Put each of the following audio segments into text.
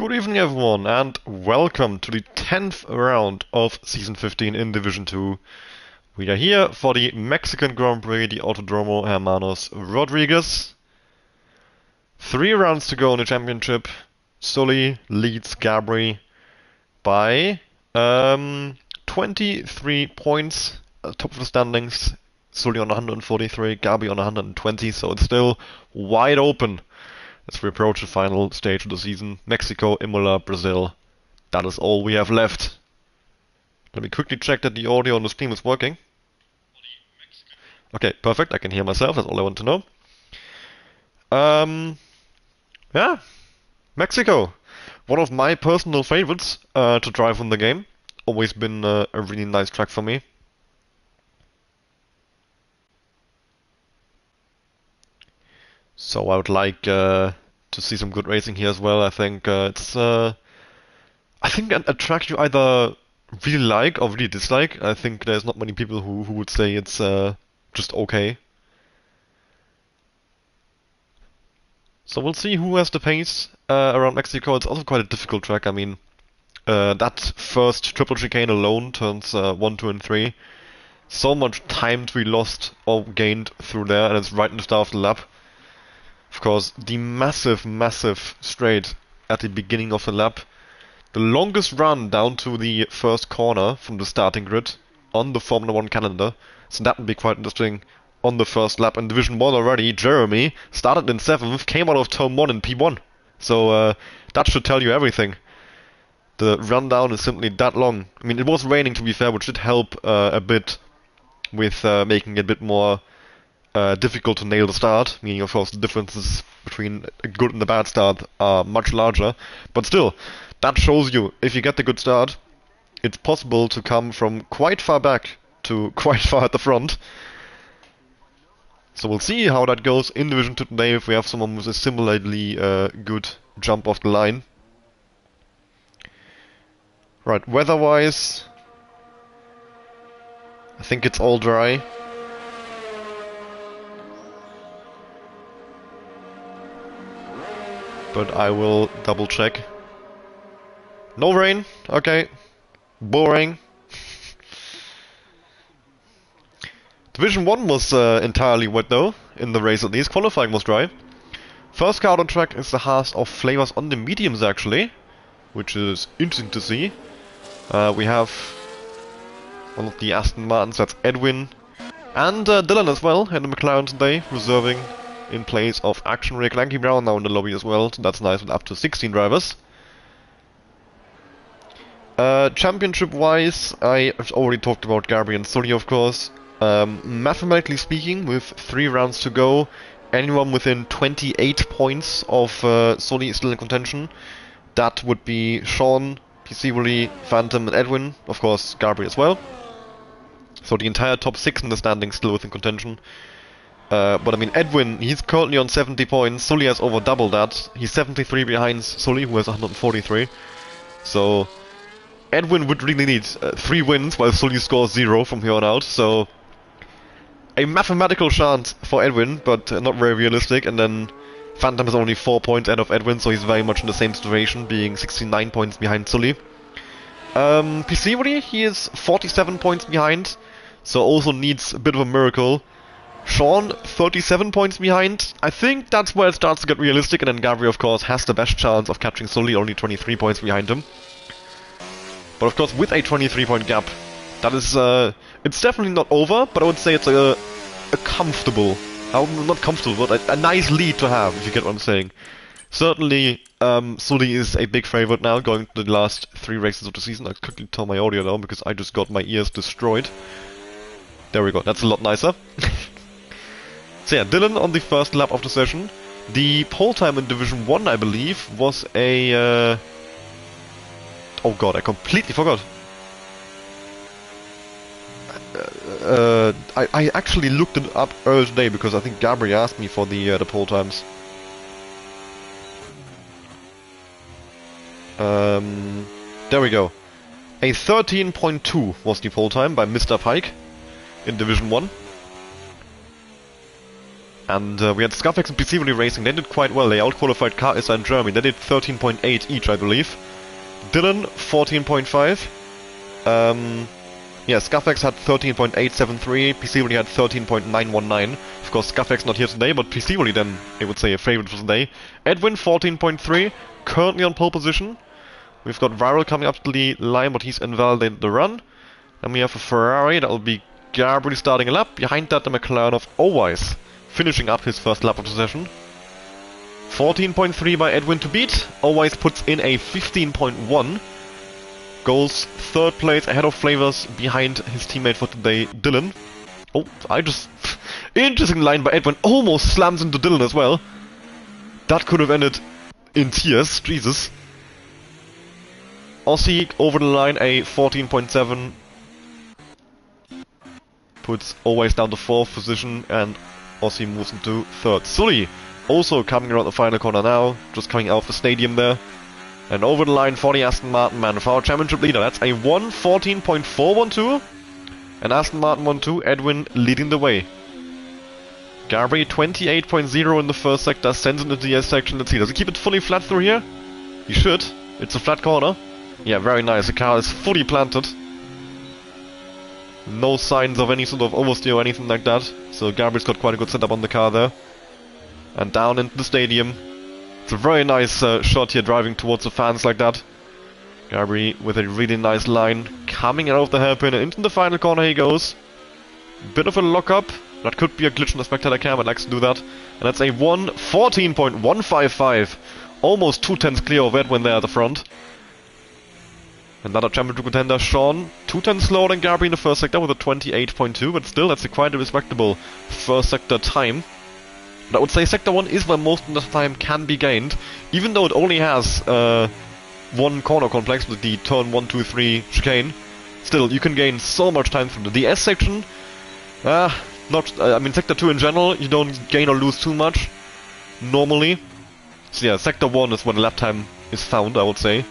Good evening, everyone, and welcome to the 10th round of Season 15 in Division 2. We are here for the Mexican Grand Prix, the Autodromo Hermanos Rodriguez. 3 rounds to go in the championship. Sully leads Gabri by 23 points at the top of the standings. Sully on 143, Gabi on 120, so it's still wide open as we approach the final stage of the season. Mexico, Imola, Brazil. That is all we have left. Let me quickly check that the audio on the stream is working. Okay, perfect. I can hear myself. That's all I want to know. Yeah. Mexico. One of my personal favorites to drive in the game. Always been a really nice track for me. So I would like to see some good racing here as well. I think it's I think a track you either really like or really dislike. I think there's not many people who would say it's just okay. So we'll see who has the pace around Mexico. It's also quite a difficult track. I mean, that first triple chicane alone turns 1, 2, and 3. So much time to be lost or gained through there, and it's right in the start of the lap. Of course, the massive straight at the beginning of the lap. The longest run down to the first corner from the starting grid on the Formula 1 calendar. So that would be quite interesting on the first lap. In Division 1 already, Jeremy started in 7th, came out of Turn 1 in P1. So that should tell you everything. The rundown is simply that long. I mean, it was raining to be fair, which did help a bit with making it a bit more difficult to nail the start, meaning of course the differences between a good and a bad start are much larger, but still, that shows you, if you get the good start, it's possible to come from quite far back to quite far at the front. So we'll see how that goes in Division 2 today if we have someone with a similarly good jump off the line. Right, weather-wise, I think it's all dry. But I will double check. No rain, okay. Boring. Division 1 was entirely wet though, in the race at least. Qualifying was dry. First car on track is the Haas of Flavors on the mediums actually, which is interesting to see. We have one of the Aston Martins, that's Edwin, and Dylan as well, in the McLaren today, reserving in place of Action Ray Clanky Brown now in the lobby as well, so that's nice with up to 16 drivers. Championship-wise, I've already talked about Gabri and Sully, of course. Mathematically speaking, with 3 rounds to go, anyone within 28 points of Sully is still in contention. That would be Sean, PC Willy, Phantom, and Edwin, of course Gabri as well. So the entire top 6 in the standings still within contention. But I mean, Edwin, he's currently on 70 points, Sully has over double that. He's 73 behind Sully, who has 143. So Edwin would really need 3 wins, while Sully scores 0 from here on out. So a mathematical chance for Edwin, but not very realistic. And then Phantom is only 4 points ahead of Edwin, so he's very much in the same situation, being 69 points behind Sully. PC Willy, he is 47 points behind, so also needs a bit of a miracle. Sean, 37 points behind. I think that's where it starts to get realistic, and then Gabri, of course, has the best chance of catching Sully, only 23 points behind him. But of course, with a 23-point gap, that is, it's definitely not over, but I would say it's a comfortable, not comfortable, but a nice lead to have, if you get what I'm saying. Certainly, Sully is a big favorite now, going to the last 3 races of the season. I'll quickly turn my audio down, because I just got my ears destroyed. There we go, that's a lot nicer. So yeah, Dylan on the first lap of the session. The pole time in Division 1, I believe, was a... Oh god, I completely forgot. I actually looked it up earlier today, because I think Gabri asked me for the pole times. There we go. A 13.2 was the pole time by Mr. Pike in Division 1. And we had Scarfax and Peaceably Racing, they did quite well. They outqualified Car Issa and Jeremy. They did 13.8 each, I believe. Dylan, 14.5. Yeah, Scarfax had 13.873, Peaceably had 13.919. Of course, Scarfax not here today, but Peaceably then, I would say, a favorite for today. Edwin, 14.3, currently on pole position. We've got Viral coming up to the line, but he's invalidated the run. Then we have a Ferrari, that will be Gabriel starting a lap. Behind that, the McLaren of Owais, finishing up his first lap of the session. 14.3 by Edwin to beat. Owais puts in a 15.1. Goes third place ahead of Flavors behind his teammate for today, Dylan. Oh, interesting line by Edwin. Almost slams into Dylan as well. That could have ended in tears. Jesus. Aussie over the line, a 14.7. Puts Owais down to 4th position, and Aussie moves into 3rd. Sully also coming around the final corner now, just coming out of the stadium there. And over the line for the Aston Martin man, for our championship leader. That's a 1:14.412. And Aston Martin 1-2, Edwin leading the way. Gabri 28.0 in the first sector, sends into the S section. Let's see, does he keep it fully flat through here? He should. It's a flat corner. Yeah, very nice. The car is fully planted. No signs of any sort of oversteer or anything like that. So Gabri's got quite a good setup on the car there. And down into the stadium. It's a very nice shot here, driving towards the fans like that. Gabri with a really nice line, coming out of the hairpin and into the final corner he goes. Bit of a lock-up. That could be a glitch in the spectator cam, it likes to do that. And that's a 1:14.155. Almost 2/10 clear of Edwin there at the front. Another championship contender, Sean, 2/10 slower than Gabri in the first sector with a 28.2, but still that's quite a respectable first sector time. And I would say Sector 1 is where most of the time can be gained, even though it only has one corner complex with the turn 1, 2, 3 chicane. Still, you can gain so much time from the S section. I mean, Sector 2 in general, you don't gain or lose too much, normally. So yeah, Sector 1 is where the lap time is found, I would say.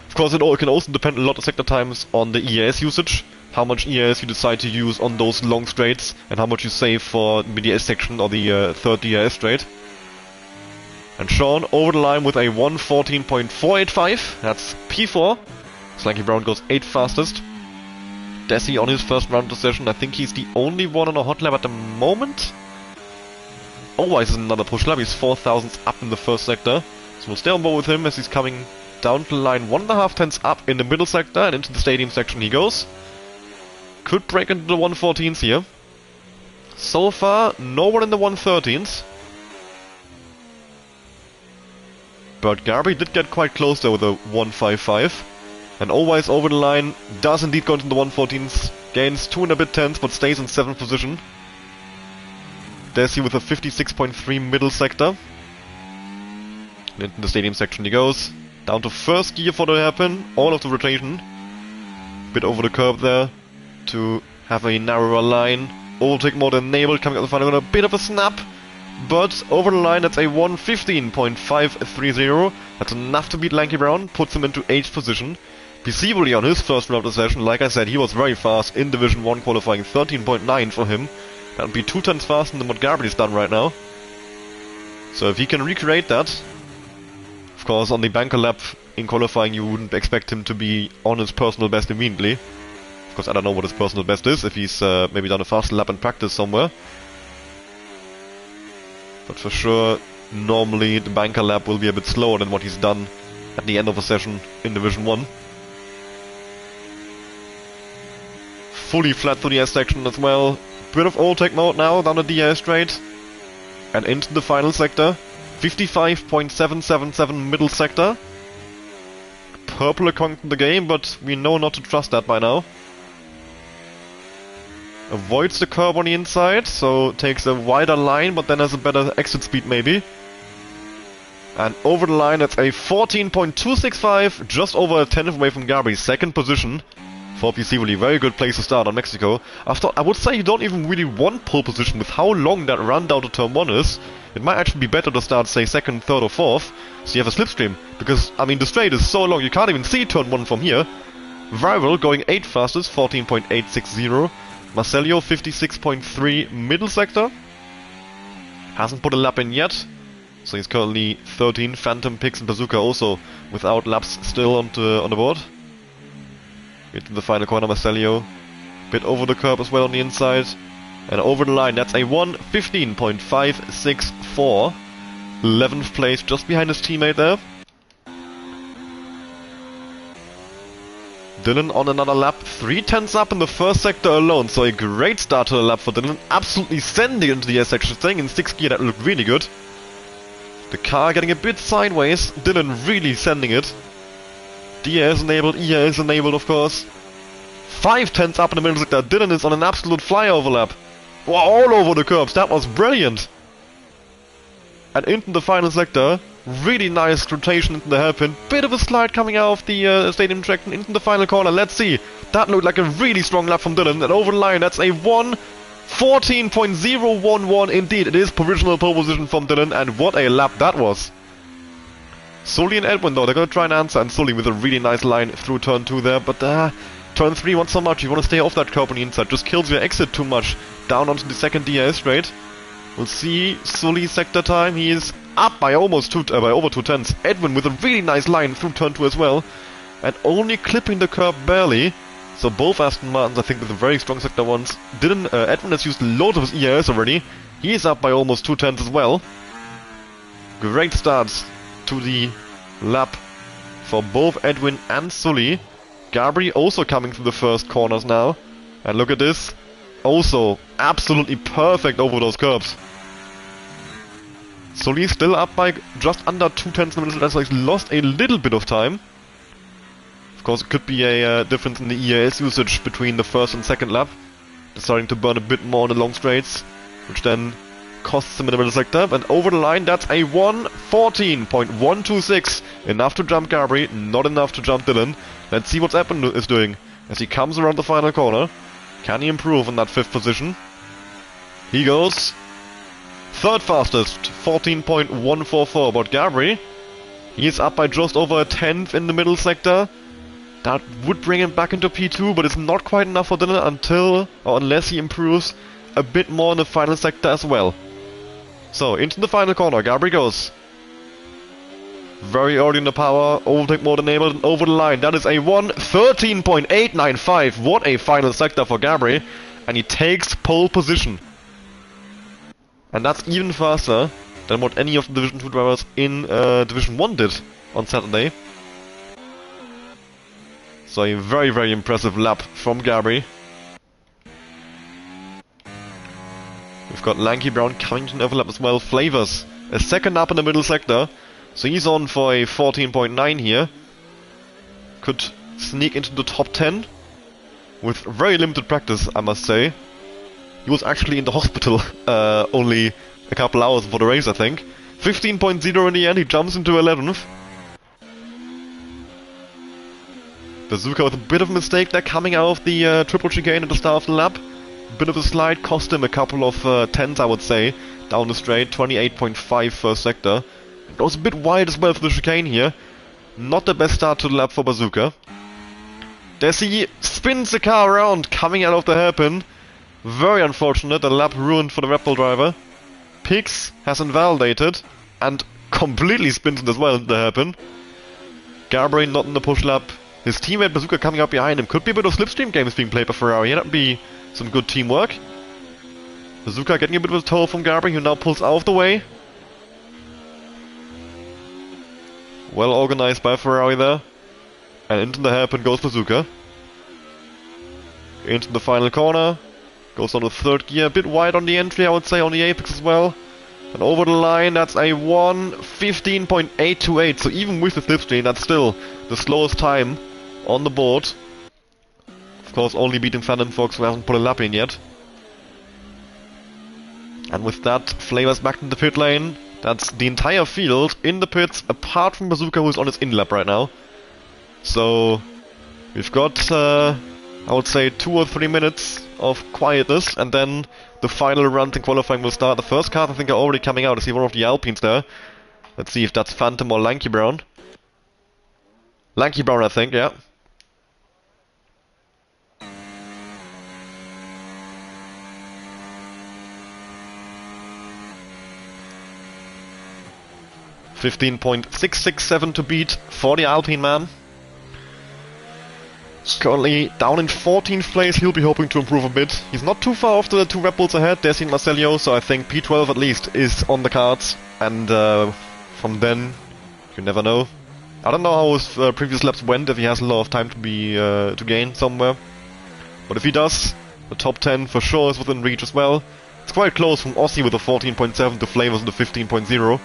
Of course, it can also depend a lot of sector times on the EAS usage. How much EAS you decide to use on those long straights, and how much you save for the S section or the third DRS straight. And Sean over the line with a 1:14.485. That's P4. Slanky Brown goes 8th fastest. Desi on his first round of the session. I think he's the only one on a hot lap at the moment. Owais is another push lap. He's 4,000 up in the first sector. So we'll stay on board with him as he's coming down to the line 1.5 tenths up in the middle sector, and into the stadium section he goes. Could break into the 1:14s here. So far, no one in the 1:13s. But Garby did get quite close there with a 1:55. And Owais over the line does indeed go into the 1:14s. Gains 2 and a bit tenths, but stays in 7th position. Desi with a 56.3 middle sector. And into the stadium section he goes. Down to first gear for the hairpin, all of the rotation. Bit over the curb there to have a narrower line. Overtake more than enabled, coming up the final with a bit of a snap. But over the line, that's a 1:15.530. That's enough to beat Lanky Brown, puts him into 8th position. Peaceably on his first round of the session, like I said, he was very fast in Division 1, qualifying 13.9 for him. That would be 2 tenths faster than what Gabriel's done right now. So if he can recreate that, of course on the banker lap in qualifying you wouldn't expect him to be on his personal best immediately. Of course I don't know what his personal best is, if he's maybe done a faster lap in practice somewhere. But for sure, normally the banker lap will be a bit slower than what he's done at the end of a session in Division 1. Fully flat through the S section as well. Bit of overtake mode now down the DRS straight. And into the final sector. 55.777 middle sector. Purple a conk in the game, but we know not to trust that by now. Avoids the curb on the inside, so takes a wider line, but then has a better exit speed maybe. And over the line, that's a 14.265, just over a tenth away from Gabri's 2nd position. For Peaceably, very good place to start on Mexico. After, I would say you don't even really want pole position with how long that run down to turn 1 is. It might actually be better to start, say, 2nd, 3rd or 4th, so you have a slipstream. Because, I mean, the straight is so long, you can't even see turn 1 from here. Viral going 8th fastest, 14.860. Marcelio 56.3 middle sector. hasn't put a lap in yet. So he's currently 13. Phantom, Pix and Bazooka also without laps still on the board. Into the final corner, Marcelio. Bit over the curb as well on the inside. And over the line, that's a 1:15.564. 11th place, just behind his teammate there. Dylan on another lap, 3/10 up in the first sector alone, so a great start to the lap for Dylan. Absolutely sending into the air section, staying in 6th gear, that looked really good. The car getting a bit sideways, Dylan really sending it. DRS enabled, ERS enabled of course. 5/10 up in the middle sector, Dylan is on an absolute flyover lap. Wow, all over the curbs, that was brilliant! And into the final sector, really nice rotation into the hairpin, bit of a slide coming out of the stadium track and into the final corner, let's see. That looked like a really strong lap from Dylan, and over the line that's a 1:14.011 indeed, it is provisional pole position from Dylan, and what a lap that was. Sully and Edwin though, they're gonna try and answer, and Sully with a really nice line through turn 2 there, but turn 3 not so much, you want to stay off that curb on the inside, just kills your exit too much, down onto the second DRS straight. We'll see Sully's sector time, he is up by almost by over 2/10. Edwin with a really nice line through turn 2 as well, and only clipping the curb barely. So both Aston Martins, I think, with a very strong sector ones. Edwin has used loads of his ERS already. He is up by almost 2/10 as well. Great starts to the lap for both Edwin and Sully. Gabri also coming through the first corners now. And look at this. Also absolutely perfect over those curbs. Sully still up by just under 2/10 in the middle, so he's lost a little bit of time. Of course, it could be a difference in the ERS usage between the first and second lap. They're starting to burn a bit more on the long straights, which then costs him in the middle sector. And over the line, that's a 1:14.126. Enough to jump Gabri, not enough to jump Dylan. Let's see what Edwin is doing as he comes around the final corner. Can he improve on that 5th position? He goes 3rd fastest, 14.144. But Gabri, he is up by just over a 10th in the middle sector. That would bring him back into P2, but it's not quite enough for Dylan unless he improves a bit more in the final sector as well. So, into the final corner, Gabri goes. Very early in the power, overtake mode enabled, and over the line. That is a 1:13.895. What a final sector for Gabri. And he takes pole position. And that's even faster than what any of the Division 2 drivers in Division 1 did on Saturday. So a very, very impressive lap from Gabri. We've got Lanky Brown coming to an overlap as well. Flavors, a second up in the middle sector. So he's on for a 14.9 here. Could sneak into the top 10. With very limited practice, I must say. He was actually in the hospital only a couple hours before the race, I think. 15.0 in the end, he jumps into 11th. Bazooka with a bit of a mistake there, coming out of the triple chicane at the start of the lap. Bit of a slide, cost him a couple of tenths, I would say, down the straight. 28.5 first sector. It goes a bit wide as well for the chicane here. Not the best start to the lap for Bazooka. Desi spins the car around, coming out of the hairpin. Very unfortunate, the lap ruined for the Red Bull driver. Pix has invalidated and completely spins it as well into the hairpin. Gabri not in the push lap. His teammate Bazooka coming up behind him. Could be a bit of slipstream games being played by Ferrari. That would be some good teamwork. Bazooka getting a bit of a toll from Gabri, who now pulls out of the way. Well organized by Ferrari there. And into the hairpin goes Bazooka. Into the final corner. Goes on to 3rd gear. A bit wide on the entry, I would say, on the apex as well. And over the line, that's a 1:15.828. So even with the slipstream, that's still the slowest time on the board. Of course, only beating Phantom Fox, who hasn't put a lap in yet. And with that, Flavors back in the pit lane. That's the entire field in the pits, apart from Bazooka, who's on his in-lap right now. So, we've got, I would say, 2 or 3 minutes of quietness, and then the final runs in qualifying will start. The first cars, I think, are already coming out. I see one of the Alpines there. Let's see if that's Phantom or Lanky Brown. Lanky Brown, I think, yeah. 15.667 to beat for the Alpine man. Currently down in 14th place, he'll be hoping to improve a bit. He's not too far off the two Red Bulls ahead, Desi and Marcello, so I think P12 at least is on the cards. And from then, you never know. I don't know how his previous laps went, if he has a lot of time to gain somewhere. But if he does, the top 10 for sure is within reach as well. It's quite close from Aussie with a 14.7 to Flavors with a 15.0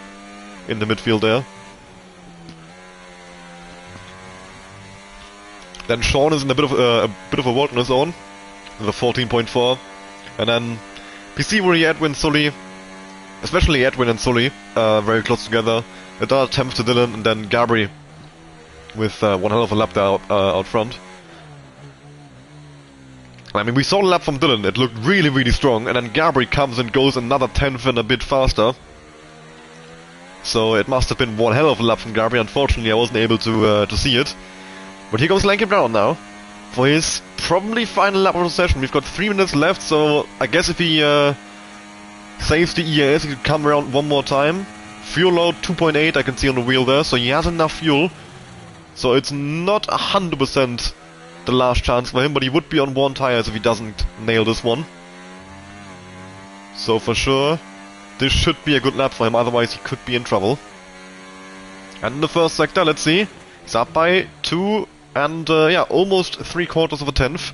in the midfield there. Then Sean is in a bit of a world on his own with a 14.4, and then PC Wuri, Edwin, Sully, especially Edwin and Sully, very close together. Another 10th to Dylan, and then Gabri with one hell of a lap there out front. I mean, we saw the lap from Dylan, it looked really, really strong, and then Gabri comes and goes another 10th and a bit faster. So it must have been one hell of a lap from Gabri. Unfortunately, I wasn't able to see it. But here comes Lanky Brown now for his probably final lap of the session. We've got 3 minutes left, so I guess if he saves the EAS, he could come around one more time. Fuel load 2.8, I can see on the wheel there, so he has enough fuel. So it's not 100% the last chance for him, but he would be on 1 tires if he doesn't nail this one. So for sure, this should be a good lap for him, otherwise he could be in trouble. And in the first sector, let's see. He's up by 2 and yeah, almost 3/4 of a 10th.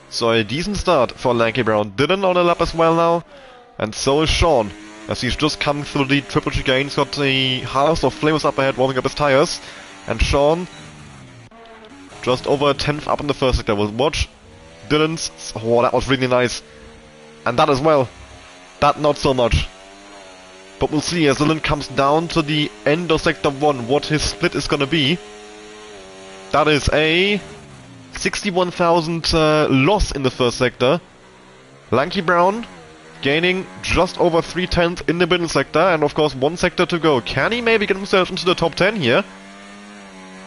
So a decent start for Lanky Brown. Dylan on a lap as well now, and so is Sean, as he's just come through the triple chicane. He's got the halves of Flavors up ahead, warming up his tires, and Sean just over a 10th up in the first sector. We'll watch Dylan's. Oh, that was really nice, and that as well. That not so much. But we'll see as Dylan comes down to the end of Sector 1 what his split is gonna be. That is a 61,000 loss in the first sector. Lanky Brown gaining just over 3/10 in the middle sector, and of course 1 sector to go. Can he maybe get himself into the top 10 here?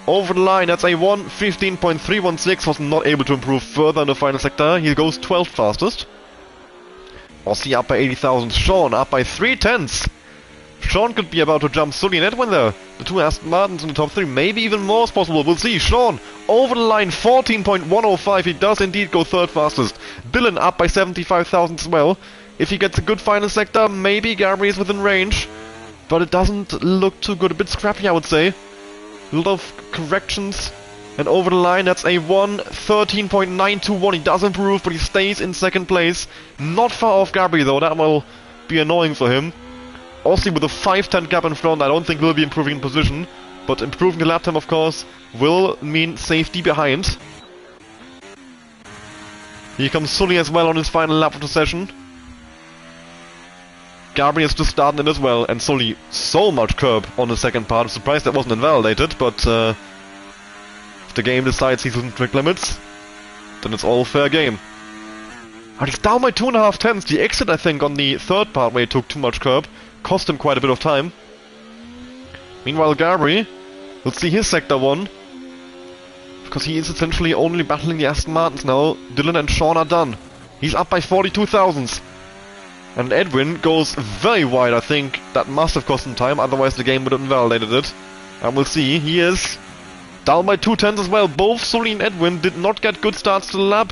Over the line, that's a 1:15.316, was not able to improve further in the final sector. He goes 12th fastest. Aussie up by 80,000, Sean up by 3/10. Sean could be about to jump Sully and Edwin there. The two Aston Martins in the top 3, maybe even more is possible. We'll see. Sean over the line, 14.105. He does indeed go 3rd fastest. Dylan up by 75,000 as well. If he gets a good final sector, maybe Gabri is within range. But it doesn't look too good. A bit scrappy, I would say. A lot of corrections. And over the line, that's a 1:13.921. He does improve, but he stays in 2nd place. Not far off Gabri, though. That will be annoying for him. Aussie with a 5/10 gap in front, I don't think will be improving in position, but improving the lap time, of course, will mean safety behind. Here comes Sully as well on his final lap of the session. Gabri is just starting it as well, and Sully so much curb on the second part. I'm surprised that wasn't invalidated, but if the game decides he's within track limits, then it's all fair game. And he's down by 2.5 tenths. The exit, I think, on the 3rd part where he took too much curb cost him quite a bit of time. Meanwhile, Gabri, we'll see his sector 1, because he is essentially only battling the Aston Martins now. Dylan and Sean are done. He's up by 42,000. And Edwin goes very wide, I think. That must have cost him time, otherwise the game would have invalidated it. And we'll see, he is down by 2/10 as well. Both Sully and Edwin did not get good starts to the lap.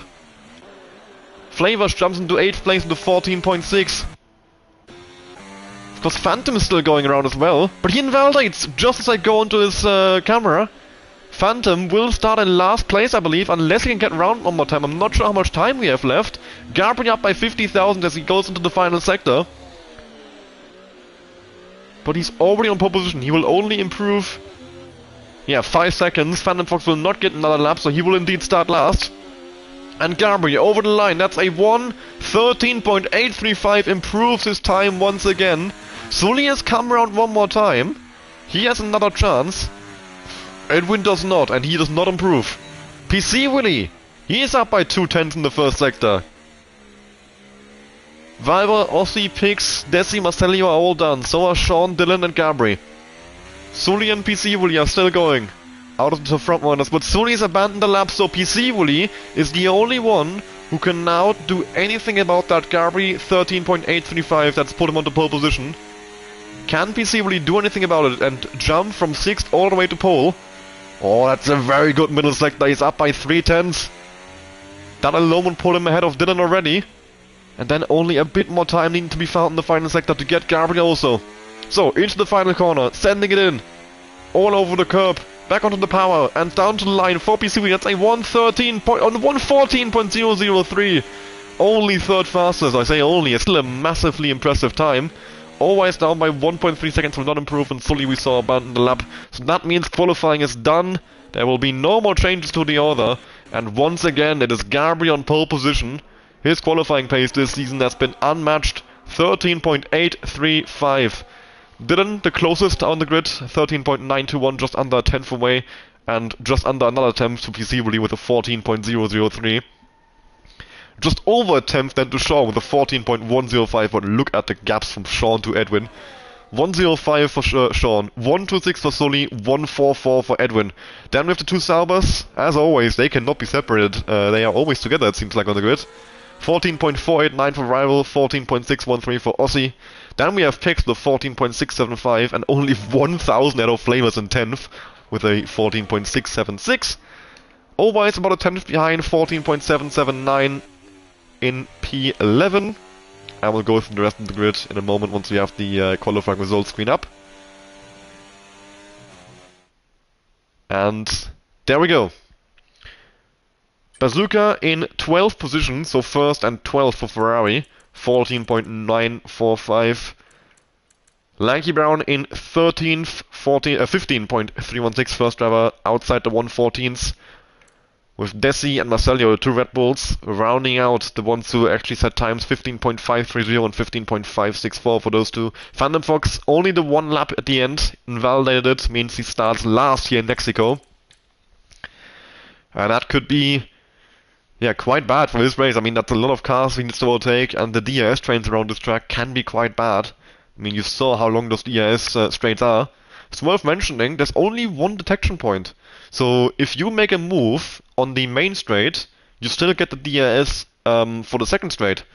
Flavors jumps into 8th place into 14.6. Of course, Phantom is still going around as well, but he invalidates just as I go into his camera. Phantom will start in last place, I believe, unless he can get around one more time. I'm not sure how much time we have left. Gabri up by 50,000 as he goes into the final sector. But he's already on pole position. He will only improve, 5 seconds. Phantom Fox will not get another lap, so he will indeed start last. And Gabri over the line, that's a 1:13.835, improves his time once again. Sully has come around one more time. He has another chance. Edwin does not, and he does not improve. PC Willy, he is up by 2/10 in the first sector. Viber, Aussie, Pix, Desi, Marcello are all done. So are Sean, Dylan and Gabri. Sully and PC Willy are still going out of the front runners, but Sully's abandoned the lap, so PC Willy is the only one who can now do anything about that Gabri 13.835 that's put him on the pole position. Can PC really do anything about it and jump from 6th all the way to pole? Oh, that's a very good middle sector. He's up by 3/10. That alone would pull him ahead of Dylan already. And then only a bit more time needing to be found in the final sector to get Gabriel also. So, into the final corner, sending it in. All over the curb, back onto the power, and down to the line for PCV. That's a 114.003. Only third fastest. I say only, it's still a massively impressive time. Always down by 1.3 seconds will not improve, and slowly we saw abandon the lap. So that means qualifying is done. There will be no more changes to the order. And once again, it is Gabriel on pole position. His qualifying pace this season has been unmatched. 13.835. Dylan, the closest on the grid, 13.921, just under a tenth away. And just under another tenth to PC really with a 14.003. Just over a tenth then to Sean with a 14.105, but look at the gaps from Sean to Edwin. 105 for Sean, 126 for Sully, 144 for Edwin. Then we have the two Saubers. As always, they cannot be separated. They are always together, it seems like, on the grid. 14.489 for Rival, 14.613 for Aussie. Then we have Pix with 14.675 and only 1,000 out of Flamers in 10th with a 14.676. Always about a 10th behind, 14.779 in P11. And we'll go through the rest of the grid in a moment once we have the qualifying results screen up. And there we go. Bazooka in 12th position, so first and 12th for Ferrari, 14.945. Lanky Brown in 13th, 15.316, first driver outside the 114s. With Desi and Marcello, two Red Bulls, rounding out the ones who actually set times 15.530 and 15.564 for those two. Phantom Fox, only the one lap at the end, invalidated it, means he starts last here in Mexico. And that could be, yeah, quite bad for this race. I mean, that's a lot of cars he needs to overtake, and the DRS trains around this track can be quite bad. I mean, you saw how long those DRS straights are. It's worth mentioning, there's only one detection point. So if you make a move on the main straight, you still get the DRS for the second straight,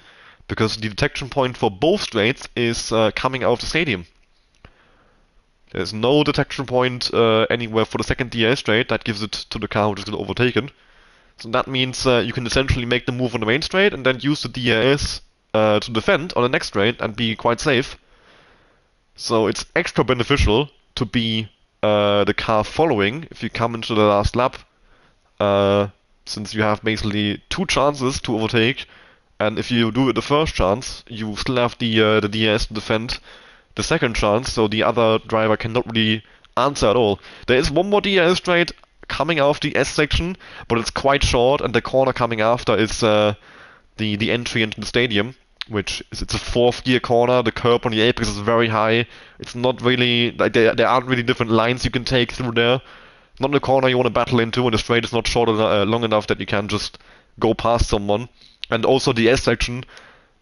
because the detection point for both straights is coming out of the stadium. There's no detection point anywhere for the second DRS straight. That gives it to the car which is going to overtake it. So that means you can essentially make the move on the main straight and then use the DRS to defend on the next straight and be quite safe. So it's extra beneficial to be the car following if you come into the last lap, since you have basically two chances to overtake, and if you do it the first chance, you still have the DRS to defend the second chance, so the other driver cannot really answer at all. There is one more DRS straight coming out of the S section, but it's quite short, and the corner coming after is the entry into the stadium. Which is, it's a fourth gear corner, the curb on the apex is very high, it's not really, like, there aren't really different lines you can take through there. Not the corner you want to battle into, and the straight is not short long enough that you can just go past someone. And also the S section,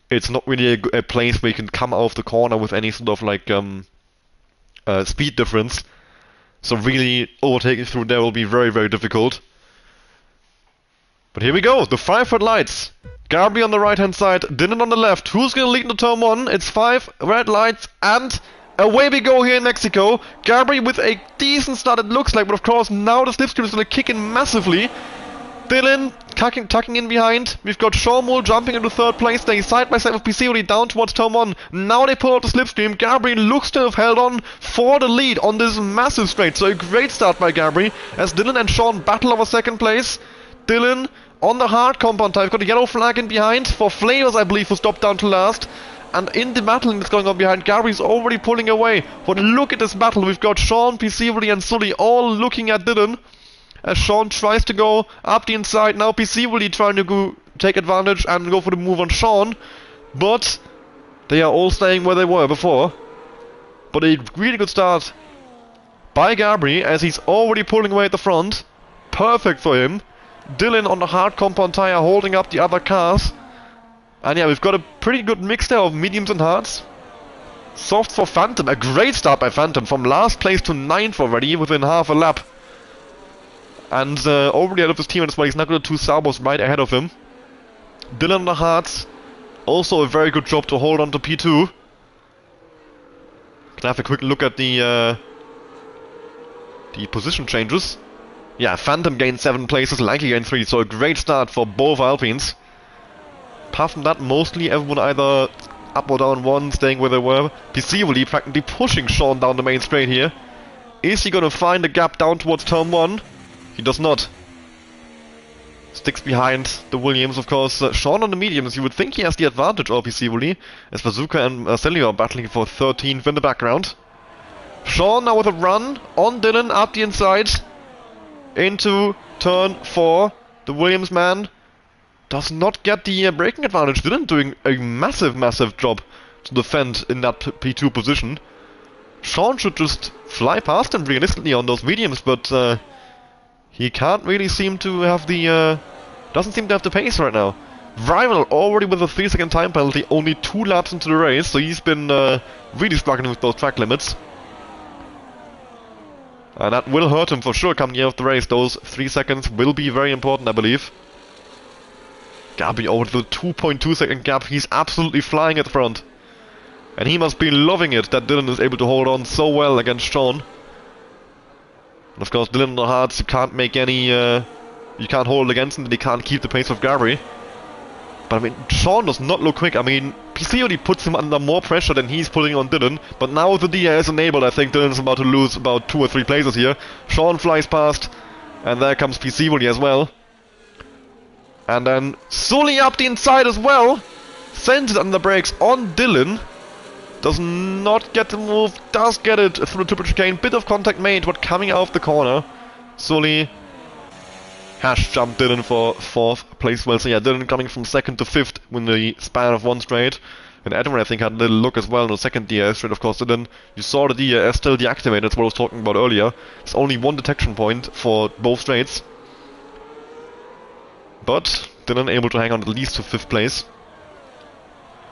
it's not really a place where you can come out of the corner with any sort of like speed difference. So really overtaking through there will be very, very difficult. But here we go, the 5 red lights. Garby on the right hand side, Dylan on the left. Who's gonna lead into turn 1? It's 5 red lights and away we go here in Mexico. Garby with a decent start it looks like, but of course now the slipstream is gonna kick in massively. Dylan tucking in behind. We've got Shawmul jumping into third place. They side by side with PC down towards turn 1. Now they pull out the slipstream. Garby looks to have held on for the lead on this massive straight. So a great start by Garby as Dylan and Sean battle over second place. Dylan on the hard compound type, got a yellow flag in behind for Flavors, I believe, who stopped down to last. And in the battling that's going on behind, Gary's already pulling away. But look at this battle, we've got Sean, PC and Sully all looking at Dylan. As Sean tries to go up the inside, now PC trying to go take advantage and go for the move on Sean. But they are all staying where they were before. But a really good start by Gabri as he's already pulling away at the front. Perfect for him. Dylan on the hard compound tire holding up the other cars. And yeah, we've got a pretty good mix there of mediums and hards. Soft for Phantom, a great start by Phantom from last place to 9th already within half a lap. And already out of his team as well, he's now got the two Saubers right ahead of him. Dylan on the hards, also a very good job to hold on to P2. Gonna have a quick look at the position changes. Yeah, Phantom gained 7 places, Lanky gained 3, so a great start for both Alpines. Apart from that, mostly everyone either up or down 1, staying where they were. Perceivably practically pushing Sean down the main straight here. Is he gonna find a gap down towards turn 1? He does not. Sticks behind the Williams, of course. Sean on the mediums, you would think he has the advantage, perceivably, as Bazooka and Celio are battling for 13th in the background. Sean now with a run on Dylan up the inside. Into turn 4. The Williams man does not get the braking advantage. Dylan doing a massive job to defend in that P2 position. Sean should just fly past him realistically on those mediums, but he can't really seem to have the doesn't seem to have the pace right now. Rival already with a 3-second time penalty, only 2 laps into the race, so he's been really struggling with those track limits. And that will hurt him for sure coming out of the race. Those 3 seconds will be very important, I believe. Gabby over the 2.2 second gap. He's absolutely flying at the front. And he must be loving it that Dylan is able to hold on so well against Sean. And of course, Dylan on the hards, you can't make any... you can't hold against him, and he can't keep the pace of Gabby. But I mean, Sean does not look quick. I mean, PCOD puts him under more pressure than he's putting on Dylan. But now with the DRS enabled, I think Dylan's about to lose about 2 or 3 places here. Sean flies past, and there comes PCOD as well. And then Sully up the inside as well. Sends it under brakes on Dylan. Does not get the move, does get it through the triple chicane. Bit of contact made, but coming out of the corner. Sully has jumped Dylan for 4th place. Well, so yeah, Dylan coming from 2nd to 5th in the span of 1 straight. And Edwin, I think, had a little look as well in the 2nd DRS straight. Of course, Dylan, you saw the DRS still deactivated, that's what I was talking about earlier. It's only 1 detection point for both straights. But Dylan able to hang on at least to 5th place.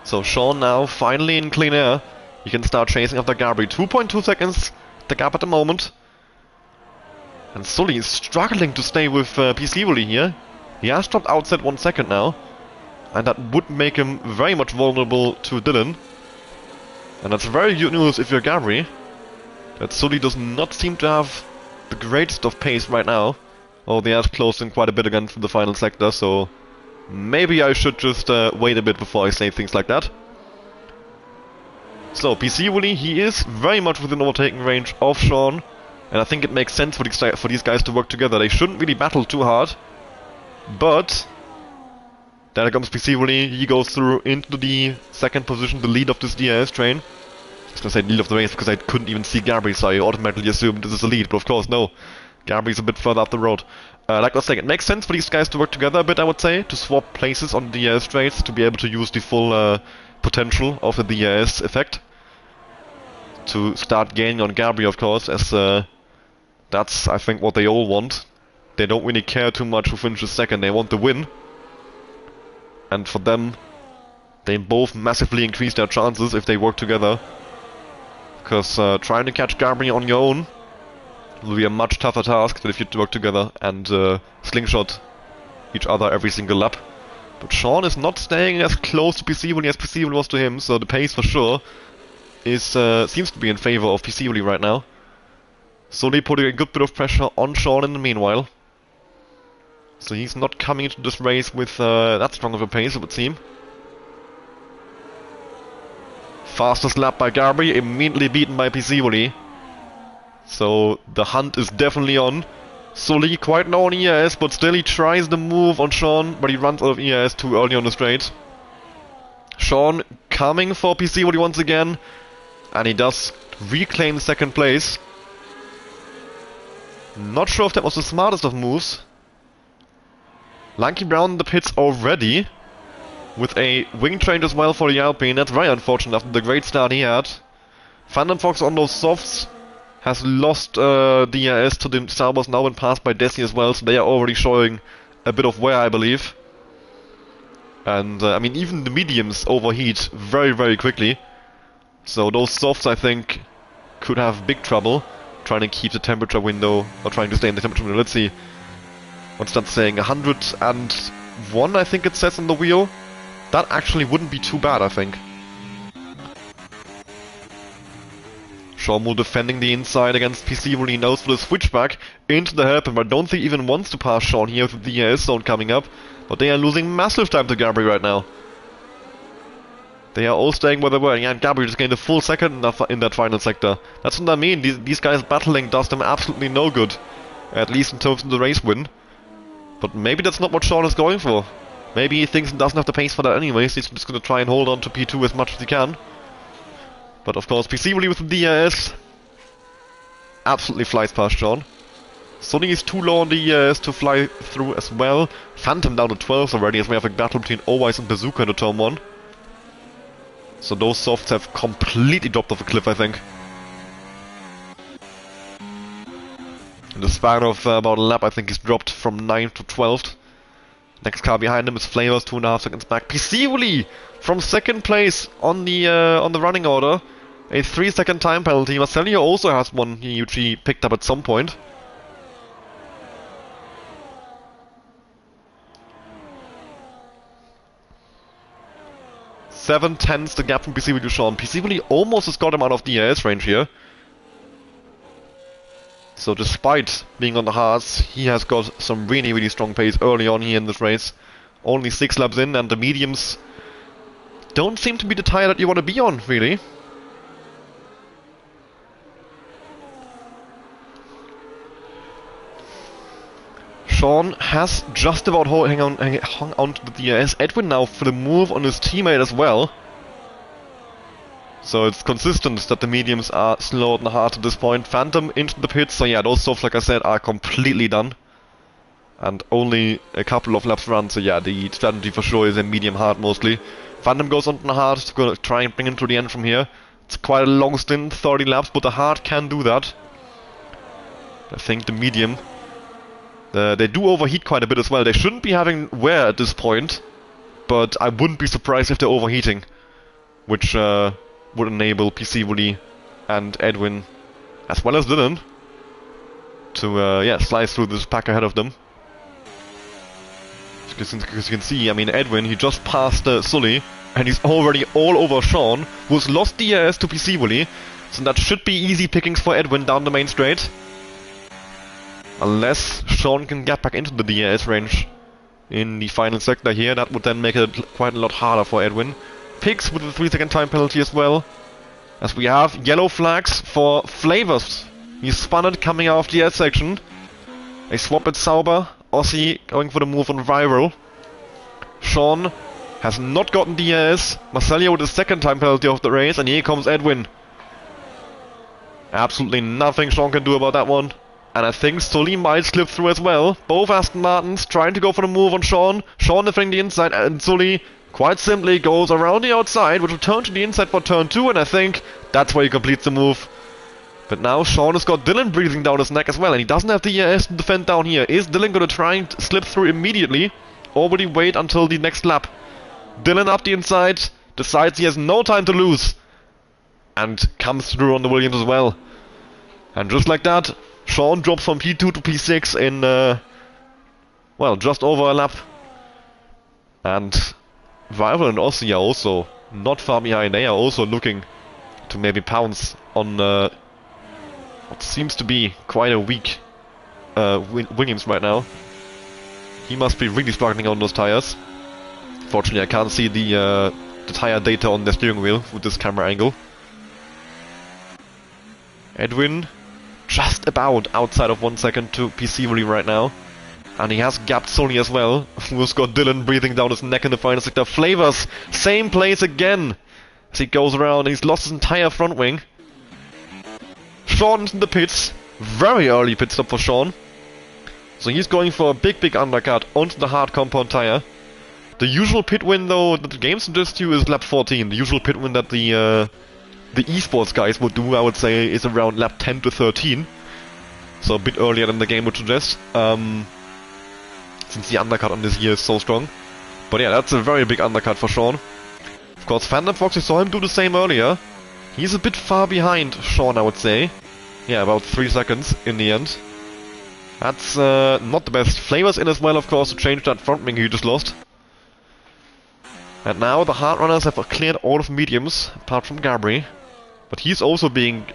So Sean now finally in clean air. He can start chasing after Gabby. 2.2 seconds, the gap at the moment. And Sully is struggling to stay with Peaceably here. He has dropped outside 1 second now. And that would make him very much vulnerable to Dylan. And that's very good news if you're Gabby. That Sully does not seem to have the greatest of pace right now. Oh, they have closed in quite a bit again from the final sector, so maybe I should just wait a bit before I say things like that. So, Peaceably, he is very much within overtaking range of Sean. And I think it makes sense for these guys to work together. They shouldn't really battle too hard. But then comes Peaceably, he goes through into the 2nd position, the lead of this DRS train. I was gonna say lead of the race because I couldn't even see Gabby, so I automatically assumed this is the lead, but of course no. Gabby's a bit further up the road. Like I was saying, it makes sense for these guys to work together a bit, I would say, to swap places on the DRS straights to be able to use the full potential of the DRS effect. To start gaining on Gabby, of course, as that's, I think, what they all want. They don't really care too much who finishes 2nd, they want the win. And for them, they both massively increase their chances if they work together. Because trying to catch Gabby on your own will be a much tougher task than if you work together and slingshot each other every single lap. But Sean is not staying as close to Peaceably as Peaceably was to him, so the pace for sure is seems to be in favor of Peaceably right now. Slowly putting a good bit of pressure on Sean in the meanwhile. So he's not coming into this race with that strong of a pace, it would seem. Fastest lap by Gabby, immediately beaten by Peaceably. So the hunt is definitely on. Sully quite low on ERS, but still he tries the move on Sean, but he runs out of ERS too early on the straight. Sean coming for Peaceably once again, and he does reclaim 2nd place. Not sure if that was the smartest of moves. Lanky Brown in the pits already, with a wing change as well for the Alpine. That's very unfortunate after the great start he had. Phantom Fox on those softs has lost DRS to the Saubers, now been passed by Desi as well, so they are already showing a bit of wear, I believe. And I mean, even the mediums overheat very, very quickly. So those softs, I think, could have big trouble trying to keep the temperature window, or trying to stay in the temperature window. Let's see. What's that saying? 101, I think it says on the wheel. That actually wouldn't be too bad, I think. Sean Moore defending the inside against PC. He knows for the switchback into the hairpin, but I don't think he even wants to pass Sean here with the DRS zone coming up. But they are losing massive time to Gabri right now. They are all staying where they were, and Gabri just gained a full second in that final sector. That's what I mean, these guys battling does them absolutely no good. At least in terms of the race win. But maybe that's not what Sean is going for. Maybe he thinks he doesn't have the pace for that anyways, he's just going to try and hold on to P2 as much as he can. But of course, PC with the DRS absolutely flies past Sean. Sonny is too low on the DRS to fly through as well. Phantom down to 12 already as we have a battle between Owais and Bazooka in the turn 1. So those softs have completely dropped off a cliff, I think. In the span of about a lap, I think he's dropped from 9th to 12th. Next car behind him is Flavors, 2.5 seconds back. PC from 2nd place on the running order. A 3-second time penalty. Marcelio also has one he picked up at some point. Seven tenths the gap from PC to Sean. PC almost has got him out of the DRS range here. So despite being on the hards, he has got some really strong pace early on here in this race. Only 6 laps in, and the mediums don't seem to be the tire that you want to be on, really. Sean has just about hung on to the DRS. Edwin now for the move on his teammate as well. So it's consistent that the mediums are slow and hard at this point. Phantom into the pits, so yeah, those softs, like I said, are completely done. And only a couple of laps run, so yeah, the strategy for sure is a medium hard mostly. Phantom goes on the hard to try and bring him to the end from here. It's quite a long stint, 30 laps, but the hard can do that. I think the medium, they do overheat quite a bit as well. They shouldn't be having wear at this point, but I wouldn't be surprised if they're overheating, which would enable PC and Edwin, as well as Dylan, to yeah, slice through this pack ahead of them. Because you can see, I mean, Edwin, he just passed Sully, and he's already all over Sean, who's lost DRS to PC. So that should be easy pickings for Edwin down the main straight. Unless Sean can get back into the DRS range in the final sector here, that would then make it quite a lot harder for Edwin. Picks with a 3-second time penalty as well. As we have yellow flags for Flavors. He's spun it coming out of the S section. A swap at Sauber. Aussie going for the move on Viral. Sean has not gotten DRS. Marcelio with the 2nd time penalty of the race, and here comes Edwin. Absolutely nothing Sean can do about that one. And I think Sully might slip through as well. Both Aston Martins trying to go for the move on Sean. Sean defending the inside, and Sully quite simply goes around the outside, which will turn to the inside for turn 2, and I think that's where he completes the move. But now Sean has got Dylan breathing down his neck as well, and he doesn't have the DRS to defend down here. Is Dylan going to try and slip through immediately, or will he wait until the next lap? Dylan up the inside, decides he has no time to lose, and comes through on the Williams as well. And just like that, Sean drops from P2 to P6 in, well, just over a lap. And Viral and Aussie are also not far behind. They are also looking to maybe pounce on what seems to be quite a weak Williams right now. He must be really struggling on those tires. Fortunately, I can't see the tire data on the steering wheel with this camera angle. Edwin just about outside of 1 second to PC right now. And he has gapped Sony as well, who's got Dylan breathing down his neck in the final sector. Flavors, same place again, as he goes around and he's lost his entire front wing. Sean into the pits, very early pit stop for Sean. So he's going for a big undercut onto the hard compound tire. The usual pit win though that the game suggests you is lap 14. The usual pit win that the esports guys would do, I would say, is around lap 10 to 13. So a bit earlier than the game would suggest. Since the undercut on this year is so strong. But yeah, that's a very big undercut for Sean. Of course, Phantom Fox, you saw him do the same earlier. He's a bit far behind Sean, I would say. Yeah, about 3 seconds in the end. That's not the best. Flavors in as well, of course, to change that front wing he just lost. And now the hard runners have cleared all of mediums, apart from Gabri. But he's also being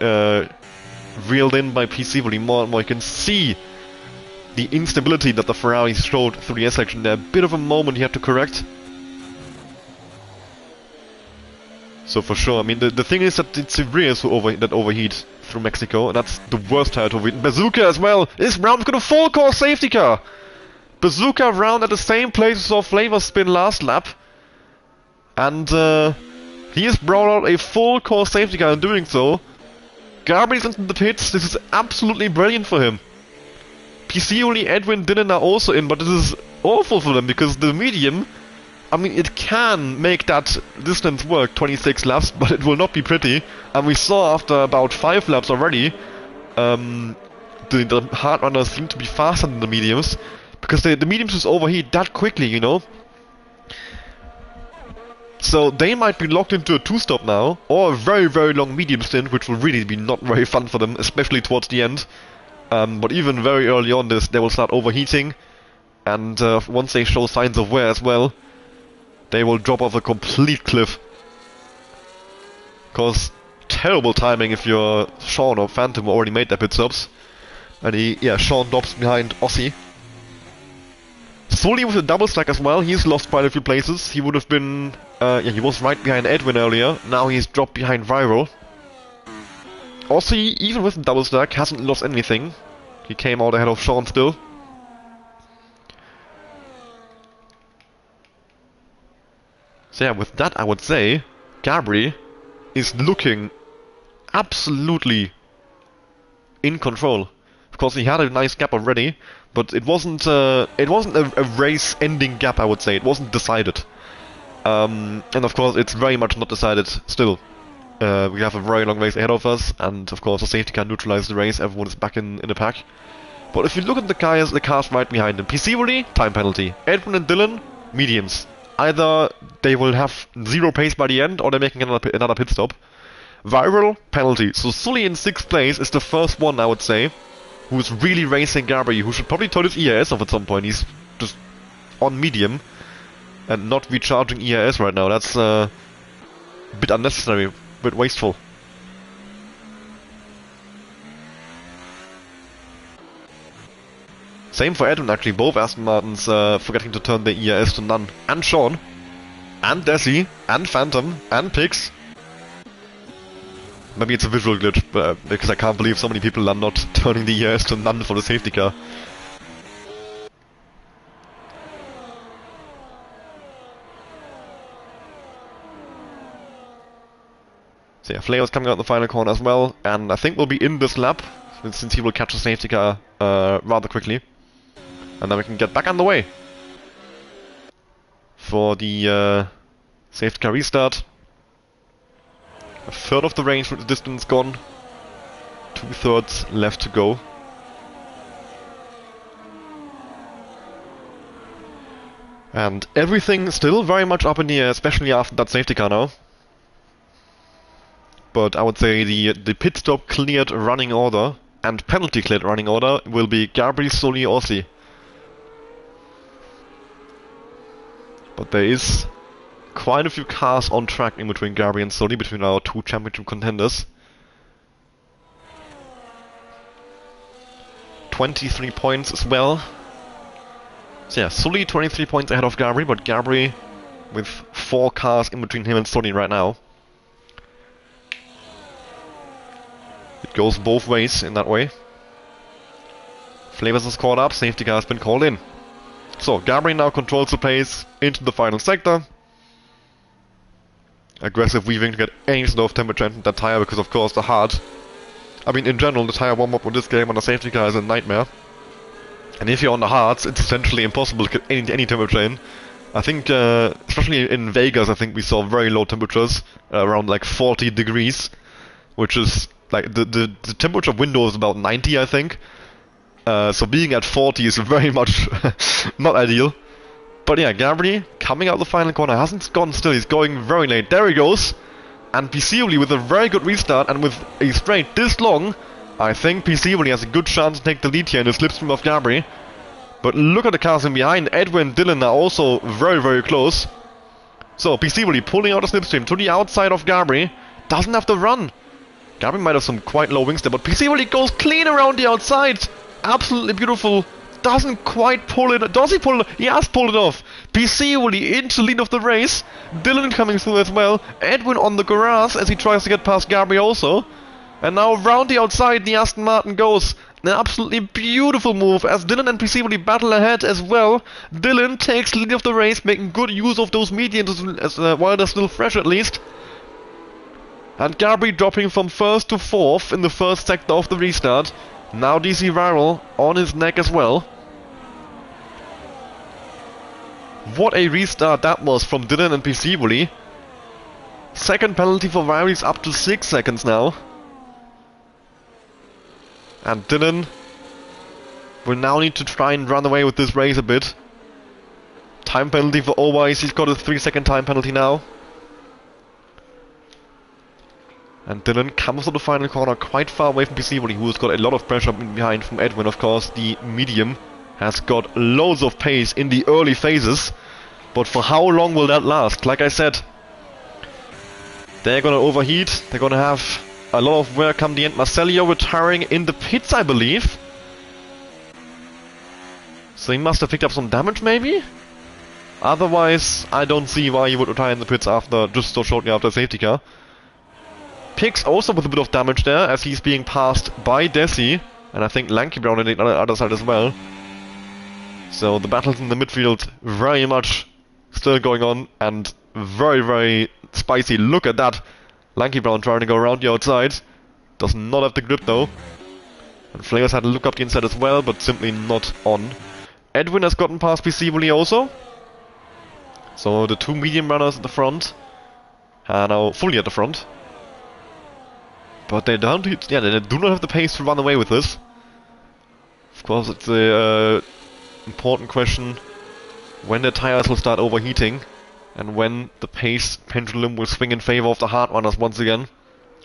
reeled in by Peaceably more and more. You can see the instability that the Ferrari showed through the S-section there. A bit of a moment he had to correct. So for sure, I mean, the thing is that it's Reyes who overheat through Mexico, and that's the worst tire to overheat. Bazooka as well! This round's got a full course safety car! Bazooka round at the same place we saw Flavor spin last lap. And he has brought out a full course safety car in doing so. Gabri's into the pits. This is absolutely brilliant for him. Pissioli, Edwin, Dillon are also in, but this is awful for them because the medium, I mean, it can make that distance work, 26 laps, but it will not be pretty. And we saw after about 5 laps already, the hard runners seem to be faster than the mediums, because the mediums just overheat that quickly, you know. So they might be locked into a 2-stop now, or a very, very long medium stint, which will really be not very fun for them, especially towards the end. But even very early on this, they will start overheating, and once they show signs of wear as well, they will drop off a complete cliff. Cause terrible timing if you're Sean or Phantom who already made their pit stops. And Sean drops behind Aussie. Sully with a double stack as well, he's lost quite a few places. He would have been, he was right behind Edwin earlier, now he's dropped behind Viral. Aussie, even with the double stack, hasn't lost anything. He came out ahead of Sean still. So yeah, with that I would say, Gabri is looking absolutely in control. Of course, he had a nice gap already, but it wasn't a race-ending gap, I would say. It wasn't decided. And of course, it's very much not decided still. We have a very long race ahead of us, and of course, the safety car neutralized the race. Everyone is back in the pack. But if you look at the cars right behind him, Peaceably, time penalty. Edwin and Dillon, mediums. Either they will have 0 pace by the end, or they're making another pit stop. Viral, penalty. So Sully in 6th place is the first one, I would say, who's really racing Gabri, who should probably turn his ERS off at some point. He's just on medium and not recharging ERS right now. That's a bit unnecessary, a bit wasteful. Same for Edwin actually, both Aston Martins forgetting to turn their ERS to none. And Sean, and Desi, and Phantom, and Pix. Maybe it's a visual glitch, because I can't believe so many people are not turning the ERS to none for the safety car. So yeah, Flair's coming out the final corner as well, and I think we'll be in this lap, since he will catch the safety car rather quickly. And then we can get back on the way for the safety car restart. A third of the range with the distance gone. 2/3 left to go. And everything still very much up in the air, especially after that safety car now. But I would say the pit stop cleared running order and penalty cleared running order will be Gabri, Sully, Aussie. But there is quite a few cars on track in between Gabri and Sully, between our 2 championship contenders. 23 points as well. So yeah, Sully 23 points ahead of Gabri, but Gabri with 4 cars in between him and Sully right now. It goes both ways in that way. Flavors has caught up, safety car has been called in. So, Gabri now controls the pace into the final sector. Aggressive weaving to get any sort of temperature into that tire, because of course the hard... I mean, in general, the tire warm-up on this game on the safety car is a nightmare. And if you're on the hards, it's essentially impossible to get any temperature in. I think, especially in Vegas, I think we saw very low temperatures, around like 40 degrees. Which is, like, the temperature window is about 90, I think. So being at 40 is very much not ideal. But yeah, Gabri coming out the final corner, hasn't gone still, he's going very late. There he goes! And Peaceably with a very good restart, and with a straight this long, I think Peaceably has a good chance to take the lead here in the slipstream of Gabri. But look at the cars in behind, Edwin and Dillon are also very, very close. So Peaceably pulling out the slipstream to the outside of Gabri, doesn't have to run. Gabri might have some quite low wings there, but PC really goes clean around the outside. Absolutely beautiful. Doesn't quite pull it. Does he pull it? He has pulled it off. PC really into the lead of the race. Dylan coming through as well. Edwin on the grass as he tries to get past Gabri also. And now round the outside the Aston Martin goes. An absolutely beautiful move as Dylan and PC really battle ahead as well. Dylan takes the lead of the race, making good use of those mediums while they're still fresh at least. And Gabri dropping from 1st to 4th in the first sector of the restart. Now DC Viral on his neck as well. What a restart that was from Dylan and PC really. Second penalty for Viral is up to 6 seconds now. And Dylan will now need to try and run away with this race a bit. Time penalty for Owais, he's got a 3-second time penalty now. And Dylan comes to the final corner quite far away from PC, who's got a lot of pressure behind from Edwin, of course. The medium has got loads of pace in the early phases. But for how long will that last? Like I said, they're gonna overheat, they're gonna have a lot of wear come the end. Marcelio retiring in the pits, I believe. So he must have picked up some damage, maybe? Otherwise, I don't see why he would retire in the pits after, just so shortly after a safety car. Picks also with a bit of damage there, as he's being passed by Desi. And I think Lanky Brown on the other side as well. So the battles in the midfield very much still going on, and very, very spicy. Look at that. Lanky Brown trying to go around the outside. Does not have the grip though. And Flavors had to look up the inside as well, but simply not on. Edwin has gotten past PC Bully also. So the two medium runners at the front are now fully at the front. But they don't, yeah, they do not have the pace to run away with this. Of course, it's a important question when the tires will start overheating. And when the pace pendulum will swing in favor of the hard runners once again.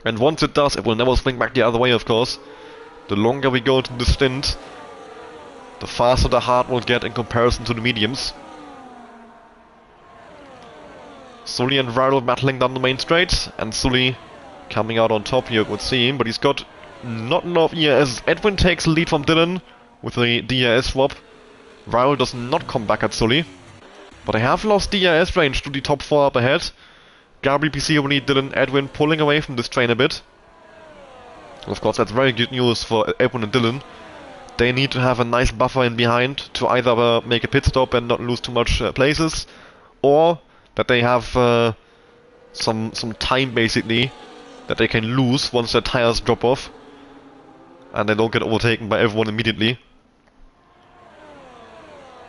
And once it does, it will never swing back the other way, of course. The longer we go into the stint, the faster the hard will get in comparison to the mediums. Sully and Viral battling down the main straight, and Sully coming out on top here, it would seem, but he's got not enough ERS. Edwin takes the lead from Dylan with the DRS swap. Viral does not come back at Sully. But I have lost DRS range to the top 4 up ahead. Gabri, PC, Dylan, Edwin pulling away from this train a bit. Of course, that's very good news for Edwin and Dylan. They need to have a nice buffer in behind to either make a pit stop and not lose too much places, or that they have some time basically that they can lose once their tires drop off and they don't get overtaken by everyone immediately.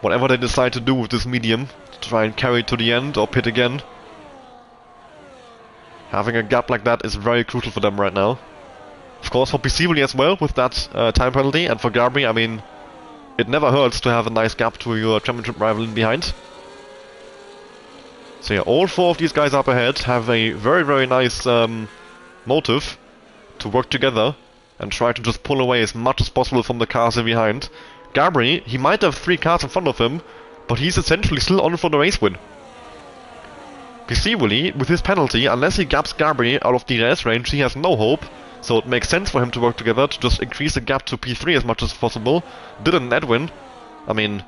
Whatever they decide to do with this medium, to try and carry it to the end or pit again, having a gap like that is very crucial for them right now. Of course for PC as well with that time penalty, and for Gabri, I mean, it never hurts to have a nice gap to your championship rival in behind. So yeah, all 4 of these guys up ahead have a very, very nice motive to work together and try to just pull away as much as possible from the cars in behind. Gabri, he might have 3 cars in front of him, but he's essentially still on for the race win. PC Willy, with his penalty, unless he gaps Gabri out of DRS range, he has no hope, so it makes sense for him to work together to just increase the gap to P3 as much as possible. Dylan and Edwin, I mean,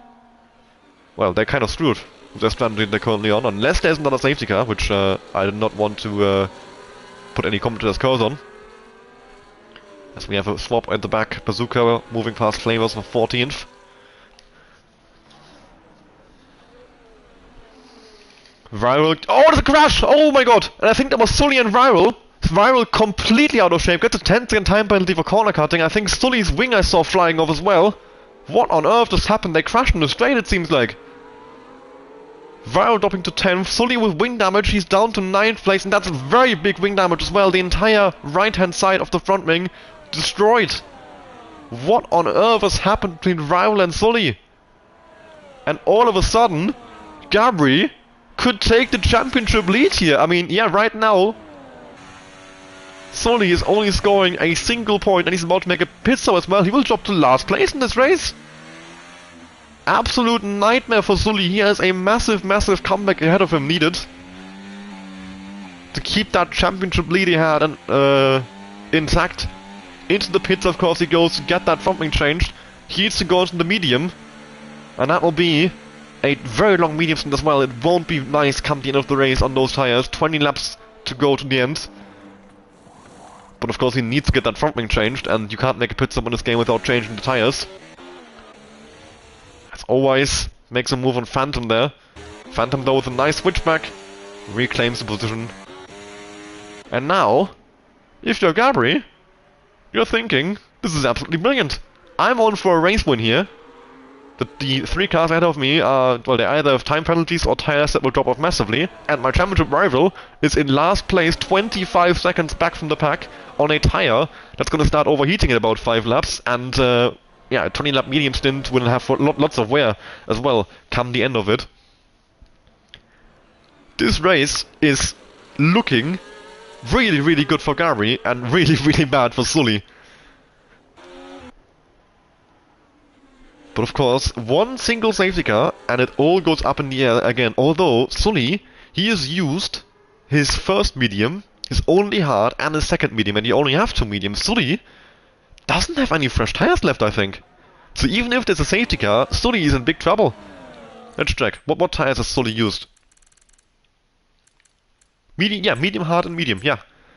well, they're kind of screwed with their strategy they're currently on, unless there's another safety car, which I do not want to put any commentators' curse on. As we have a swap at the back, Bazooka moving past Flavors for 14th. Viral, oh, there's a crash! Oh my god! And I think that was Sully and Viral. Viral completely out of shape, gets a 10-second time penalty for corner cutting. I think Sully's wing I saw flying off as well. What on earth just happened? They crashed in the straight, it seems like. Viral dropping to 10th, Sully with wing damage, he's down to 9th place, and that's very big wing damage as well. The entire right-hand side of the front wing destroyed. What on earth has happened between Viral and Sully? And all of a sudden, Gabri could take the championship lead here. I mean, yeah, right now, Sully is only scoring a single point and he's about to make a pit stop as well. He will drop to last place in this race. Absolute nightmare for Sully. He has a massive, massive comeback ahead of him needed to keep that championship lead he had, and intact. Into the pits, of course, he goes to get that front wing changed. He needs to go into the medium. And that will be a very long medium stint as well. It won't be nice come the end of the race on those tires. 20 laps to go to the end. But of course he needs to get that front wing changed, and you can't make a pit stop in this game without changing the tires. As always, makes a move on Phantom there. Phantom though with a nice switchback, reclaims the position. And now, if you're Gabri, you're thinking, this is absolutely brilliant. I'm on for a race win here. The three cars ahead of me are, well, they either have time penalties or tires that will drop off massively, and my championship rival is in last place, 25 seconds back from the pack, on a tire that's going to start overheating in about 5 laps, and yeah, a 20 lap medium stint will have lots of wear as well come the end of it. This race is looking really, really good for Gabri, and really, really bad for Sully. But of course, one single safety car, and it all goes up in the air again. Although, Sully, he has used his first medium, his only hard, and his second medium, and you only have 2 mediums. Sully doesn't have any fresh tires left, I think. So even if there's a safety car, Sully is in big trouble. Let's check. What tires has Sully used? Medium, yeah, medium, hard, and medium, yeah.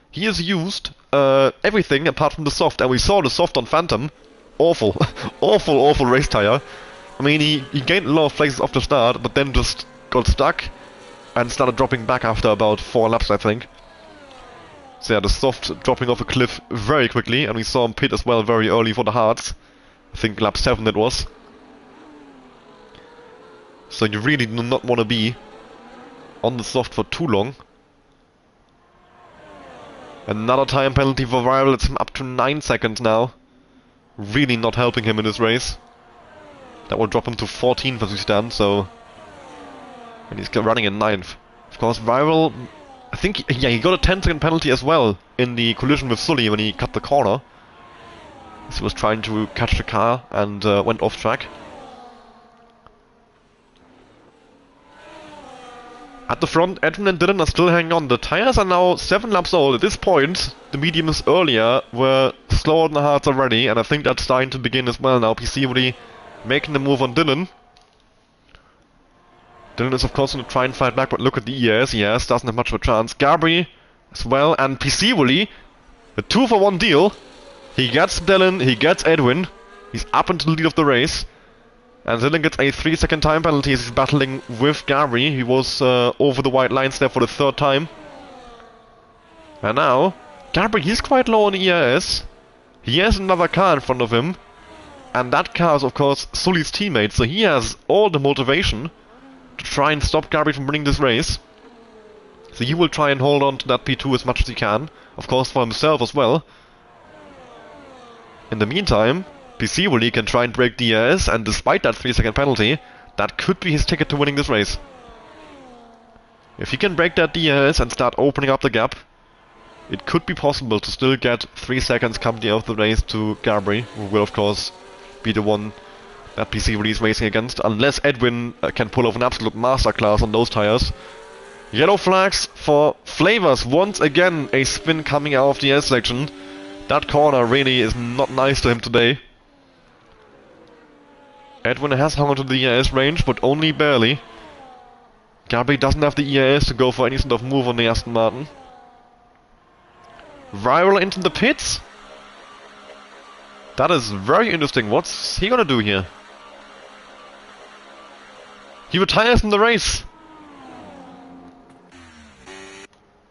He has used everything apart from the soft, and we saw the soft on Phantom. Awful, awful race tire. I mean, he gained a lot of places off the start, but then just got stuck and started dropping back after about 4 laps, I think. So yeah, the soft dropping off a cliff very quickly, and we saw him pit as well very early for the hards. I think lap 7 it was. So you really do not want to be on the soft for too long. Another time penalty for Rival, it's up to 9 seconds now. Really not helping him in this race. That will drop him to 14th as we stand, so... And he's running in 9th. Of course, Rival... I think, yeah, he got a 10-second penalty as well in the collision with Sully when he cut the corner. He was trying to catch the car and went off track. At the front, Edwin and Dylan are still hanging on. The tires are now 7 laps old. At this point, the mediums earlier were slower than the hards already, and I think that's starting to begin as well now. PC really making the move on Dylan. Dylan is of course going to try and fight back, but look at the EAS. EAS doesn't have much of a chance. Gabri as well, and PC really, a 2-for-1 deal. He gets Dylan, he gets Edwin. He's up into the lead of the race. And Dylan gets a 3-second time penalty as he's battling with Gabri. He was over the white lines there for the 3rd time. And now, Gabri, he's quite low on the ERS. He has another car in front of him. And that car is, of course, Sully's teammate. So he has all the motivation to try and stop Gabri from winning this race. So he will try and hold on to that P2 as much as he can. Of course, for himself as well. In the meantime, PC Willy can try and break DRS, and despite that 3-second penalty, that could be his ticket to winning this race. If he can break that DRS and start opening up the gap, it could be possible to still get 3 seconds come the end of the race to Gabri, who will of course be the one that PC Willy is racing against, unless Edwin can pull off an absolute masterclass on those tires. Yellow flags for Flavors, once again a spin coming out of the S section. That corner really is not nice to him today. Edwin has hung onto the EAS range, but only barely. Gabri doesn't have the EAS to go for any sort of move on the Aston Martin. Rival into the pits? That is very interesting. What's he gonna do here? He retires from the race.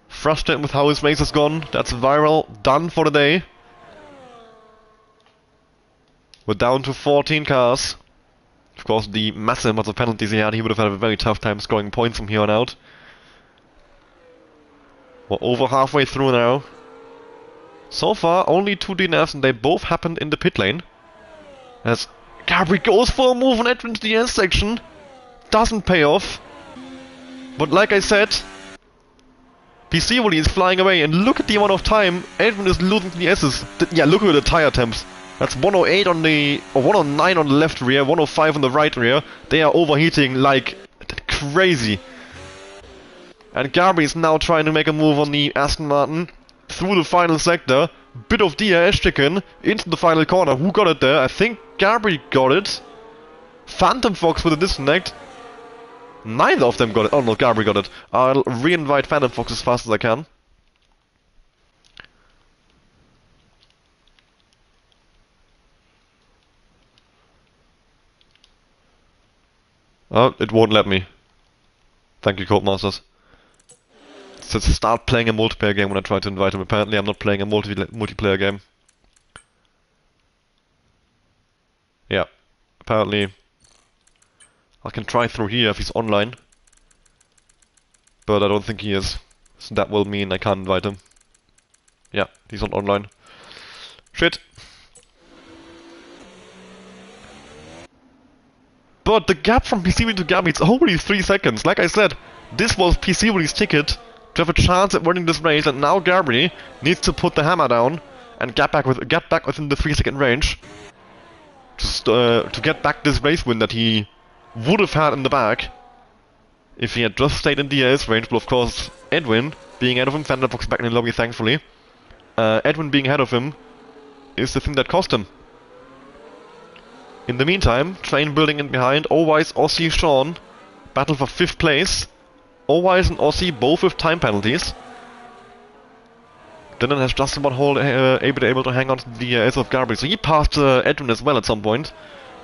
Frustrated with how his race has gone. That's Viral done for the day. We're down to 14 cars. Of course, the massive amounts of penalties he had, he would have had a very tough time scoring points from here on out. We're over halfway through now. So far, only 2 DNFs, and they both happened in the pit lane. As Gabri goes for a move on Edwin's DNS section. Doesn't pay off. But like I said, PC Willy is flying away, and look at the amount of time Edwin is losing to the S's. Yeah, look at the tire temps. That's 108 on the, or 109 on the left rear, 105 on the right rear. They are overheating like crazy. And Gabri is now trying to make a move on the Aston Martin through the final sector. Bit of DRS chicken into the final corner. Who got it there? I think Gabri got it. Phantom Fox with a disconnect. Neither of them got it. Oh no, Gabri got it. I'll re-invite Phantom Fox as fast as I can. Oh, it won't let me. Thank you, Codemasters. It says start playing a multiplayer game when I try to invite him. Apparently I'm not playing a multiplayer game. Yeah, apparently I can try through here if he's online. But I don't think he is. So that will mean I can't invite him. Yeah, he's not online. Shit. But the gap from PCV to Gabby, it's only 3 seconds. Like I said, this was PCV's ticket to have a chance at winning this race, and now Gabby needs to put the hammer down and get back within the 3-second range to get back this race win that he would have had in the bag if he had just stayed in DRS range. But of course, Edwin being ahead of him, Phantom Fox back in the lobby, thankfully. Edwin being ahead of him is the thing that cost him. In the meantime, train building in behind, Owise, Aussie, Sean battle for 5th place. Owise and Aussie both with time penalties. Dylan has just about able to hang on to the DRS of Gabri, so he passed Edwin as well at some point.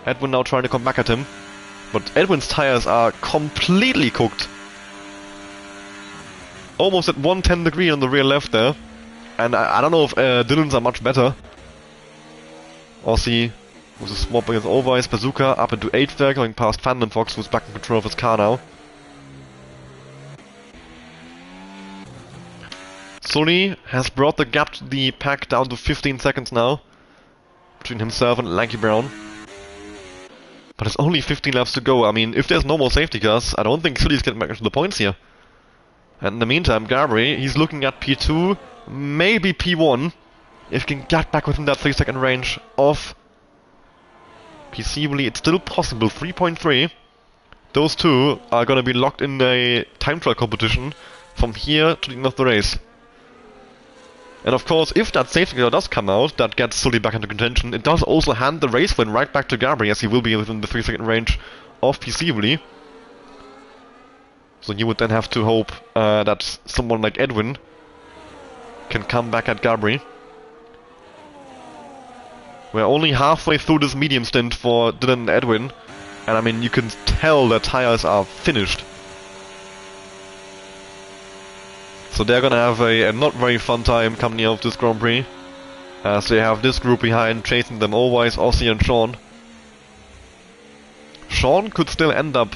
Edwin now trying to come back at him, but Edwin's tires are completely cooked. Almost at 110 degree on the rear left there, and I don't know if Dylan's are much better. Aussie with a swap against Owise, Bazooka up into 8th there, going past Phantom Fox, who's back in control of his car now. Sully has brought the gap to the pack down to 15 seconds now, between himself and Lanky Brown. But there's only 15 laps to go. I mean, if there's no more safety cars, I don't think Sully's getting back into the points here. And in the meantime, Gabri, he's looking at P2, maybe P1, if he can get back within that 3-second range of PCV. It's still possible, 3.3. Those two are gonna be locked in a time trial competition from here to the end of the race. And of course, if that safety car does come out, that gets Sully back into contention, it does also hand the race win right back to Gabri, as he will be within the 3-second range of PCV. So you would then have to hope that someone like Edwin can come back at Gabri. We're only halfway through this medium stint for Dylan and Edwin, and I mean, you can tell their tires are finished. So they're gonna have a not very fun time coming out of this Grand Prix. So you have this group behind chasing them, Owise, Aussie and Sean. Sean could still end up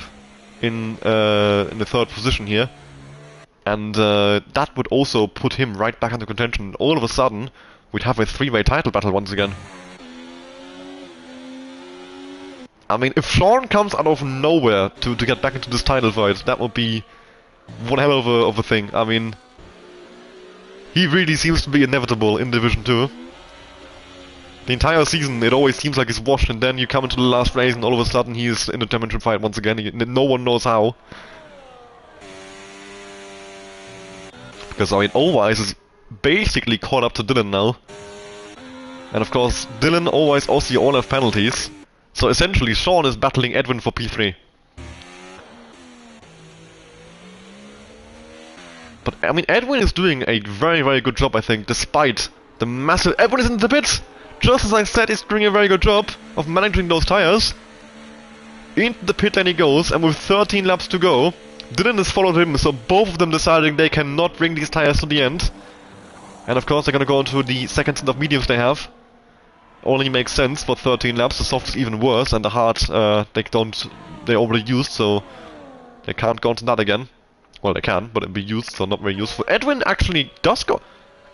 in the 3rd position here. And that would also put him right back into contention. All of a sudden, we'd have a 3-way title battle once again. I mean, if Sean comes out of nowhere to get back into this title fight, that would be one hell of a thing. I mean, he really seems to be inevitable in Division 2. The entire season, it always seems like he's washed, and then you come into the last race and all of a sudden he is in the championship fight once again. No one knows how. Because, I mean, Owise is basically caught up to Dylan now. And of course, Dylan, Owise, Aussie all have penalties. So essentially, Sean is battling Edwin for P3. But, I mean, Edwin is doing a very, very good job, I think, despite the massive... Edwin is in the pits! Just as I said, he's doing a very good job of managing those tires. Into the pit lane he goes, and with 13 laps to go, Dylan has followed him, so both of them deciding they cannot bring these tires to the end. And of course, they're gonna go into the second set of mediums they have. Only makes sense for 13 laps. The soft is even worse, and the hard they already used, so they can't go into that again. Well, they can, but it'll be used, so not very useful. Edwin actually does go.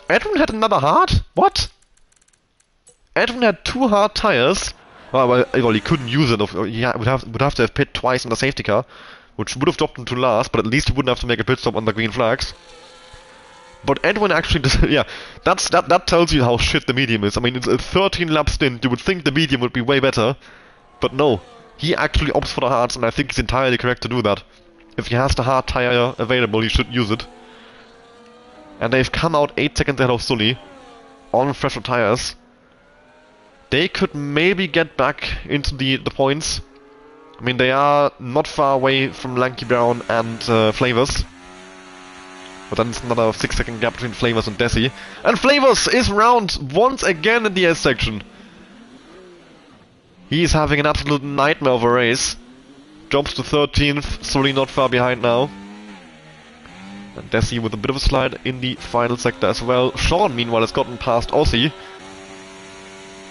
Edwin had another hard? What? Edwin had 2 hard tires. Well, he couldn't use it. He would have to have pit twice in the safety car, which would have dropped him to last, but at least he wouldn't have to make a pit stop on the green flags. But Edwin actually does, yeah, that tells you how shit the medium is. I mean, it's a 13-lap stint. You would think the medium would be way better, but no. He actually opts for the hards, and I think he's entirely correct to do that. If he has the hard tire available, he should use it. And they've come out 8 seconds ahead of Sully. on fresher tires, they could maybe get back into the points. I mean, they are not far away from Lanky Brown and Flavors. But then it's another 6-second gap between Flavors and Desi. And Flavors is round once again in the S section. He's having an absolute nightmare of a race. Jumps to 13th, slowly not far behind now. And Desi with a bit of a slide in the final sector as well. Sean, meanwhile, has gotten past Aussie.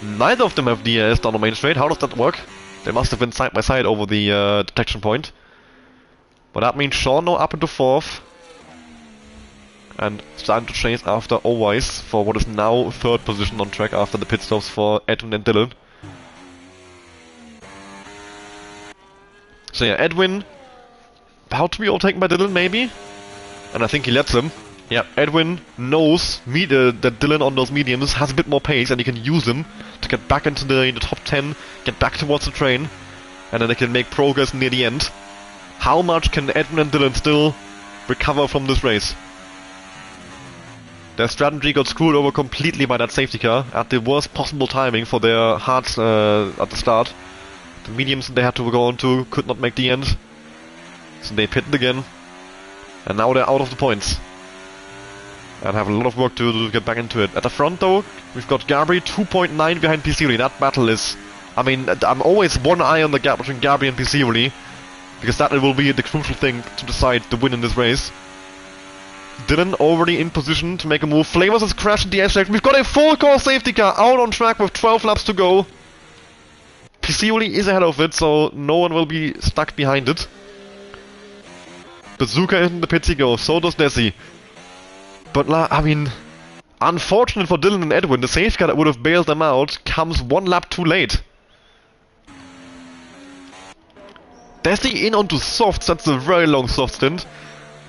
Neither of them have DRS down the main straight. How does that work? They must have been side by side over the detection point. But that means Sean now up into 4th. And starting to chase after Owais for what is now 3rd position on track after the pit stops for Edwin and Dylan. So yeah, Edwin about to be overtaken by Dylan maybe? And I think he lets him. Yeah, Edwin knows that Dylan on those mediums has a bit more pace and he can use him to get back into the top 10, get back towards the train, and then they can make progress near the end. How much can Edwin and Dylan still recover from this race? Their strategy got screwed over completely by that safety car at the worst possible timing for their hards at the start. The mediums they had to go on to could not make the end, so they pitted again, and now they're out of the points. And have a lot of work to do to get back into it. At the front though, we've got Gabri 2.9 behind Piscioli. That battle is... I mean, I'm always one eye on the gap between Gabri and Piscioli, because that will be the crucial thing to decide the win in this race. Dylan already in position to make a move. Flavors has crashed in the S section. We've got a full core safety car out on track with 12 laps to go. Piscioli is ahead of it, so no one will be stuck behind it. Bazooka in the pits he goes, so does Desi. But I mean, unfortunate for Dylan and Edwin, the safety car that would have bailed them out comes 1 lap too late. Desi in onto softs, that's a very long soft stint.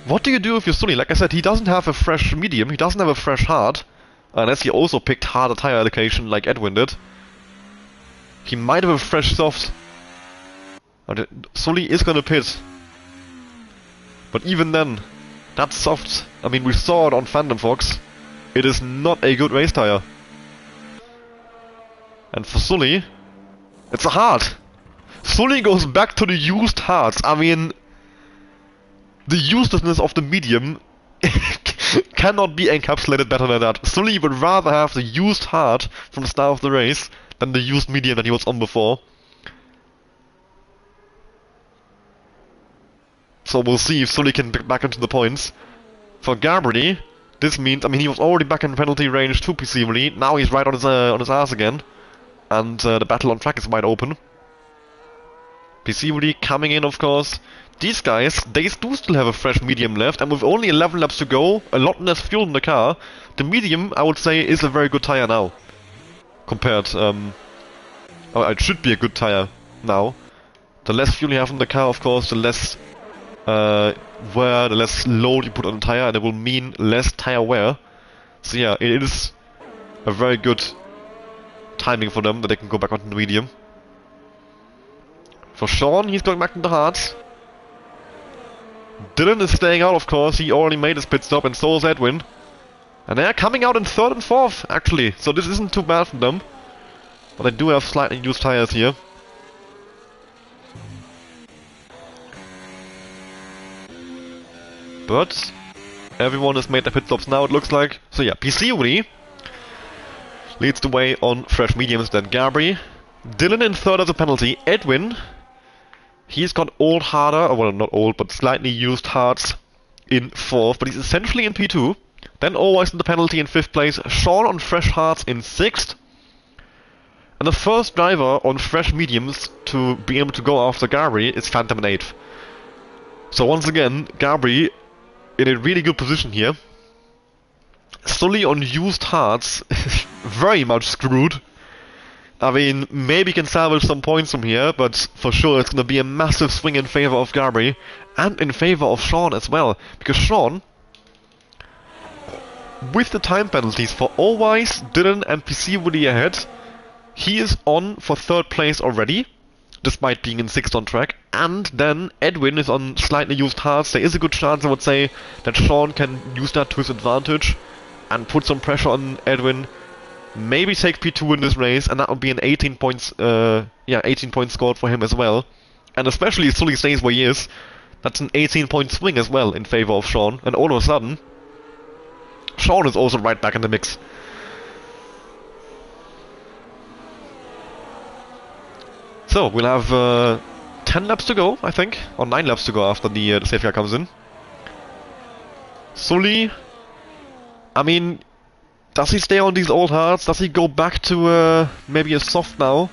What do you do if you're Sully? Like I said, he doesn't have a fresh medium, he doesn't have a fresh hard. Unless he also picked harder tire allocation like Edwin did. He might have a fresh soft. Sully is gonna pit. But even then, that soft, I mean we saw it on Phantom Fox, it is not a good race tire. And for Sully, it's a hard. Sully goes back to the used hards. I mean, the uselessness of the medium cannot be encapsulated better than that. Sully would rather have the used hard from the start of the race than the used medium that he was on before. So we'll see if Sully can get back into the points. For Gabri, this means, I mean, he was already back in penalty range to Piscioli. Now he's right on his ass again. And the battle on track is wide open. Piscioli coming in, of course. These guys, they do still have a fresh medium left, and with only 11 laps to go, a lot less fuel in the car, the medium, I would say, is a very good tire now. Compared, it should be a good tire now. The less fuel you have in the car, of course, the less wear, the less load you put on the tire, and it will mean less tire wear. So yeah, it is a very good timing for them that they can go back onto the medium. For Sean, he's going back into hards. Dylan is staying out, of course. He already made his pit stop, and so is Edwin. And they're coming out in 3rd and 4th, actually. So this isn't too bad for them. But they do have slightly used tires here. But everyone has made their pit stops now, it looks like. So yeah, Piscioli leads the way on fresh mediums, then Gabri. Dylan in 3rd as a penalty. Edwin, he's got old harder, well not old, but slightly used hards in 4th, but he's essentially in P2. Then Owais in the penalty in 5th place. Sean on fresh hards in 6th. And the first driver on fresh mediums to be able to go after Gabri is Phantom in 8th. So once again, Gabri in a really good position here. Sully on used hards, very much screwed. I mean, maybe can salvage some points from here, but for sure it's gonna be a massive swing in favor of Gabri, and in favor of Sean as well, because Sean, with the time penalties for Owais, Dylan and Piscioli ahead, he is on for 3rd place already, despite being in 6th on track, and then Edwin is on slightly used hards. There is a good chance, I would say, that Sean can use that to his advantage and put some pressure on Edwin maybe take P2 in this race, and that would be an 18 points, 18 points scored for him as well. And especially if Sully stays where he is, that's an 18-point swing as well in favor of Sean. And all of a sudden, Sean is also right back in the mix. So, we'll have 10 laps to go, I think, or 9 laps to go after the safety car comes in. Sully, I mean, does he stay on these old hards? Does he go back to maybe a soft now?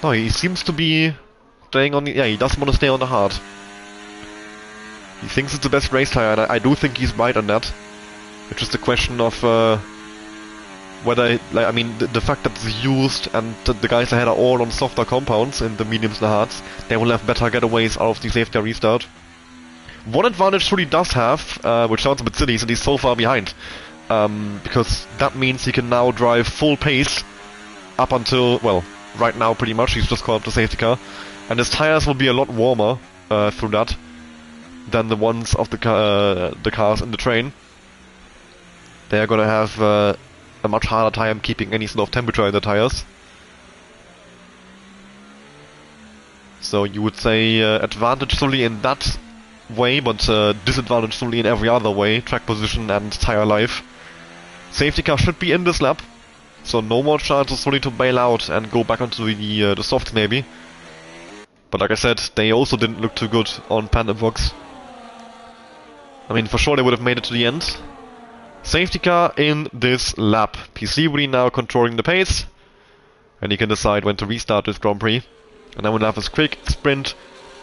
No, he seems to be staying on the... Yeah, he does want to stay on the hard. He thinks it's the best race tire, and I do think he's right on that. It's just a question of whether... Like, I mean, the fact that it's used and the guys ahead are all on softer compounds in the mediums and the hards, they will have better getaways out of the safety car restart. One advantage Sully does have, which sounds a bit silly, is that he's so far behind. Because that means he can now drive full pace up until, well, right now pretty much, he's just caught up the safety car. And his tires will be a lot warmer through that than the ones of the cars in the train. They are gonna have a much harder time keeping any sort of temperature in the tires. So you would say advantage Sully in that way, but disadvantage Sully in every other way, track position and tire life. Safety car should be in this lap, so no more chance of Sully to bail out and go back onto the softs maybe. But like I said, they also didn't look too good on Panda Box. I mean, for sure they would have made it to the end. Safety car in this lap. P-Seaweedy now controlling the pace, and he can decide when to restart this Grand Prix. And then we'll have a quick sprint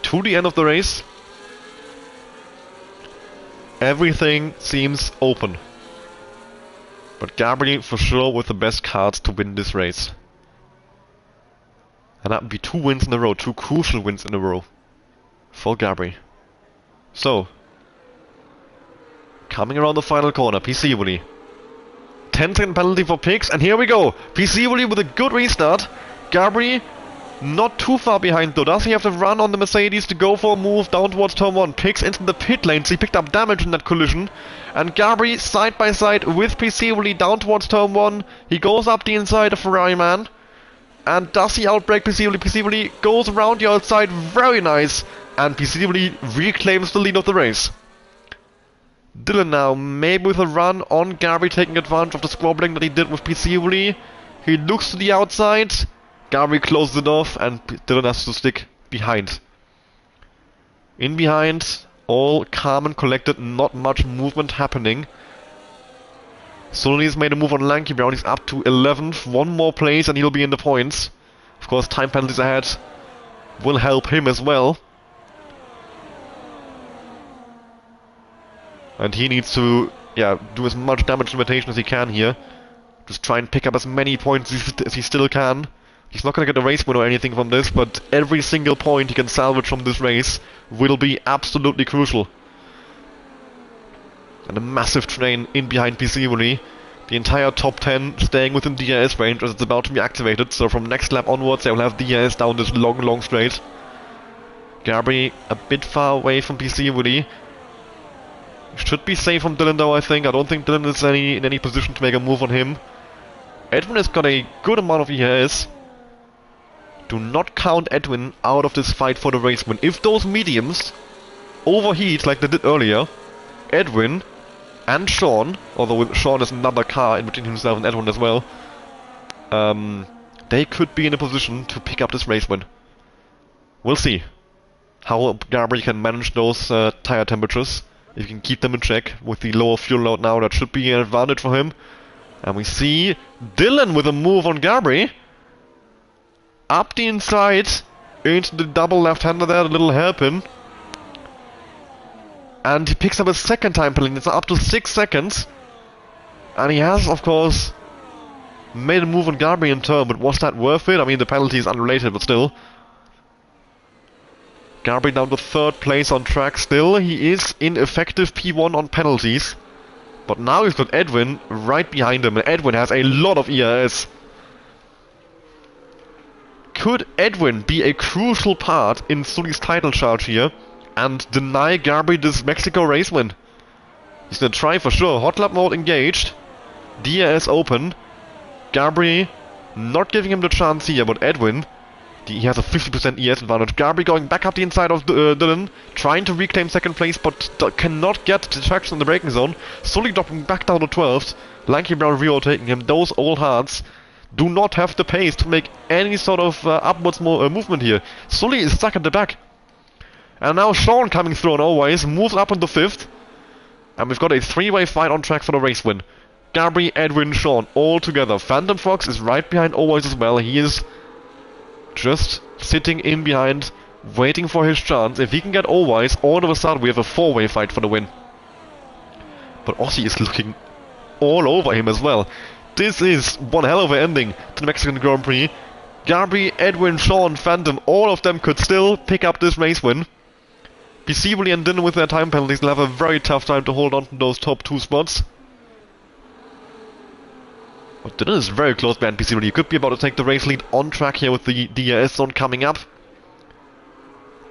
to the end of the race. Everything seems open. But Gabriel for sure with the best cards to win this race. And that would be 2 wins in a row, 2 crucial wins in a row for Gabriel. So, coming around the final corner, P-Seaweedy. 10-second penalty for Pix, and here we go! P-Seaweedy with a good restart. Gabriel not too far behind though. Does he have to run on the Mercedes to go for a move down towards turn 1? Pix into the pit lane, so he picked up damage in that collision. And Gabriel side by side with P-Seaweedy down towards turn 1. He goes up the inside of Ferrari man. And does he outbrake P-Seaweedy? P-Seaweedy goes around the outside, very nice. And P-Seaweedy reclaims the lead of the race. Dylan now, maybe with a run on Gabriel, taking advantage of the squabbling that he did with P-Seaweedy. He looks to the outside. Gabriel closes it off, and Dylan has to stick behind. In behind, all calm and collected, not much movement happening. Sully's made a move on Lanky Brown, he's up to 11th, 1 more place and he'll be in the points. Of course, time penalties ahead will help him as well. And he needs to, do as much damage limitation as he can here. Just try and pick up as many points as he still can. He's not going to get a race win or anything from this, but every single point he can salvage from this race will be absolutely crucial. And a massive train in behind P-Seaweedy. The entire top 10 staying within DRS range as it's about to be activated, so from next lap onwards they will have DRS down this long straight. Gabriel a bit far away from P-Seaweedy. Should be safe from Dylan though, I think. I don't think Dylan is in any position to make a move on him. Edwin has got a good amount of ERS. Do not count Edwin out of this fight for the race win. If those mediums overheat like they did earlier, Edwin and Sean, although Sean is another car in between himself and Edwin as well, they could be in a position to pick up this race win. We'll see how Gabriel can manage those tire temperatures. If he can keep them in check with the lower fuel load now, that should be an advantage for him. And we see Dylan with a move on Gabriel. Up the inside, into the double left-hander there, a little hairpin. And he picks up a second time penalty, it's up to 6 seconds. And he has, of course, made a move on Gabriel in turn, but was that worth it? I mean, the penalty is unrelated, but still. Gabriel down to 3rd place on track still. He is in effective P1 on penalties. But now he's got Edwin right behind him, and Edwin has a lot of ERS. Could Edwin be a crucial part in Sully's title charge here and deny Gabriel this Mexico race win? He's gonna try for sure. Hot lap mode engaged. DRS open. Gabri not giving him the chance here, but Edwin, he has a 50% ES advantage. Gabri going back up the inside of Dylan, trying to reclaim second place, but cannot get the traction in the braking zone. Sully dropping back down to 12th. Lanky Brown re-overtaking him. Those old hearts do not have the pace to make any sort of upwards movement here. Sully is stuck at the back. And now Sean coming through on Always, moves up into 5th. And we've got a three-way fight on track for the race win. Gabri, Edwin, Sean, all together. Phantom Fox is right behind Always as well. He is just sitting in behind, waiting for his chance. If he can get Always, all of a sudden we have a four-way fight for the win. But Aussie is looking all over him as well. This is one hell of an ending to the Mexican Grand Prix. Gabri, Edwin, Sean, Phantom, all of them could still pick up this race win. Pisciboli and Dylan with their time penalties will have a very tough time to hold on to those top 2 spots. But Dylan is very close behind Pisciboli. He could be about to take the race lead on track here with the DRS zone coming up.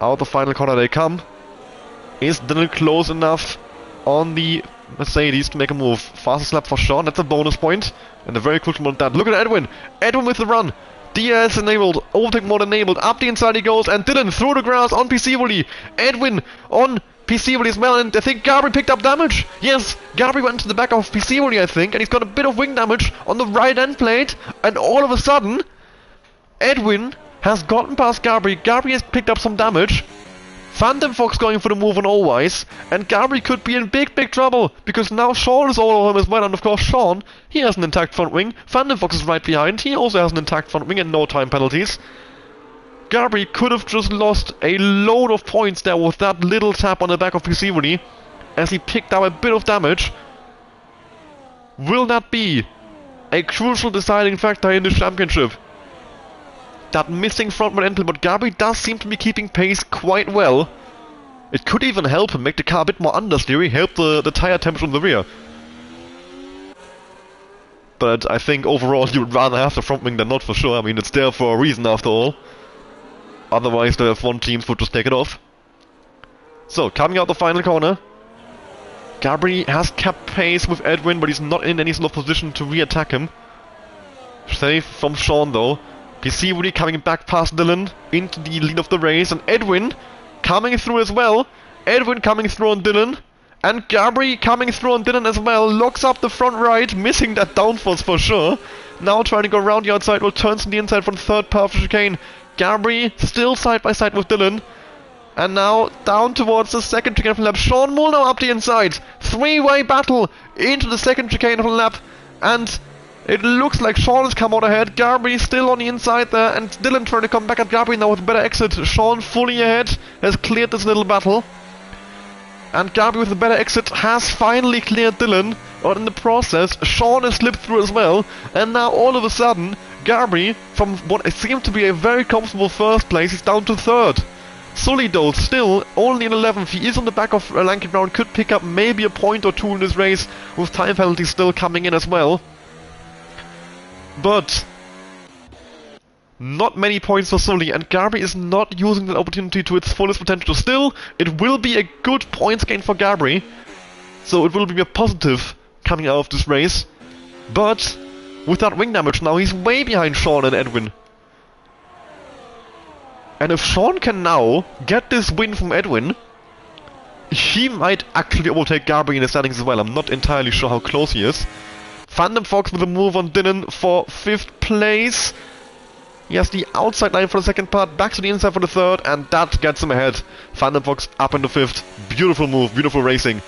Out the final corner they come. Is Dylan close enough on the Mercedes to make a move? Fastest lap for Sean, that's a bonus point. And a very quick one at that. Look at Edwin! Edwin with the run! DRS enabled, overtake mode enabled, up the inside he goes, and Dylan through the grass on Pisciboli. Edwin on Pisciboli as well, and I think Gabri picked up damage. Yes, Gabri went to the back of Pisciboli, I think, and he's got a bit of wing damage on the right end plate, and all of a sudden, Edwin has gotten past Gabri. Gabri has picked up some damage. Phantom Fox going for the move on Always, and Gabri could be in big trouble, because now Sean is all over him as well, and of course Sean, he has an intact front wing. Phantom Fox is right behind, he also has an intact front wing and no time penalties. Gabri could have just lost a load of points there with that little tap on the back of Pisciboli, as he picked up a bit of damage. Will that be a crucial deciding factor in the championship? That missing frontman end plate, but Gabri does seem to be keeping pace quite well. It could even help him make the car a bit more understeery, help the tire temperature in the rear. But I think overall you would rather have the front wing than not, for sure. I mean, it's there for a reason after all. Otherwise the F1 teams would just take it off. So, coming out the final corner. Gabri has kept pace with Edwin, but he's not in any sort of position to re-attack him. Safe from Sean though. Pisciboli coming back past Dylan into the lead of the race, and Edwin coming through as well. Edwin coming through on Dylan, and Gabri coming through on Dylan as well. Locks up the front right, missing that downforce for sure. Now trying to go around the outside, will turns to the inside from the third path of chicane. Gabri still side by side with Dylan. And now down towards the second chicane of the lap. Sean Mulno up the inside. Three-way battle into the second chicane of the lap. And it looks like Sean has come out ahead. Gabri still on the inside there. And Dylan trying to come back at Gabri now with a better exit. Sean fully ahead has cleared this little battle. And Gabri with a better exit has finally cleared Dylan. But in the process, Sean has slipped through as well. And now all of a sudden, Gabri, from what seemed to be a very comfortable first place, is down to third. Sully though, still only in 11th. He is on the back of Lanky Brown, could pick up maybe a point or two in this race, with time penalties still coming in as well. But not many points for Sully, and Gabri is not using that opportunity to its fullest potential. Still, it will be a good points gain for Gabri, so it will be a positive coming out of this race. But with that wing damage now, he's way behind Sean and Edwin. And if Sean can now get this win from Edwin, he might actually overtake Gabri in the standings as well. I'm not entirely sure how close he is. Phantom Fox with a move on Dylan for 5th place. He has the outside line for the second part, back to the inside for the third, and that gets him ahead. Phantom Fox up into 5th. Beautiful move, beautiful racing.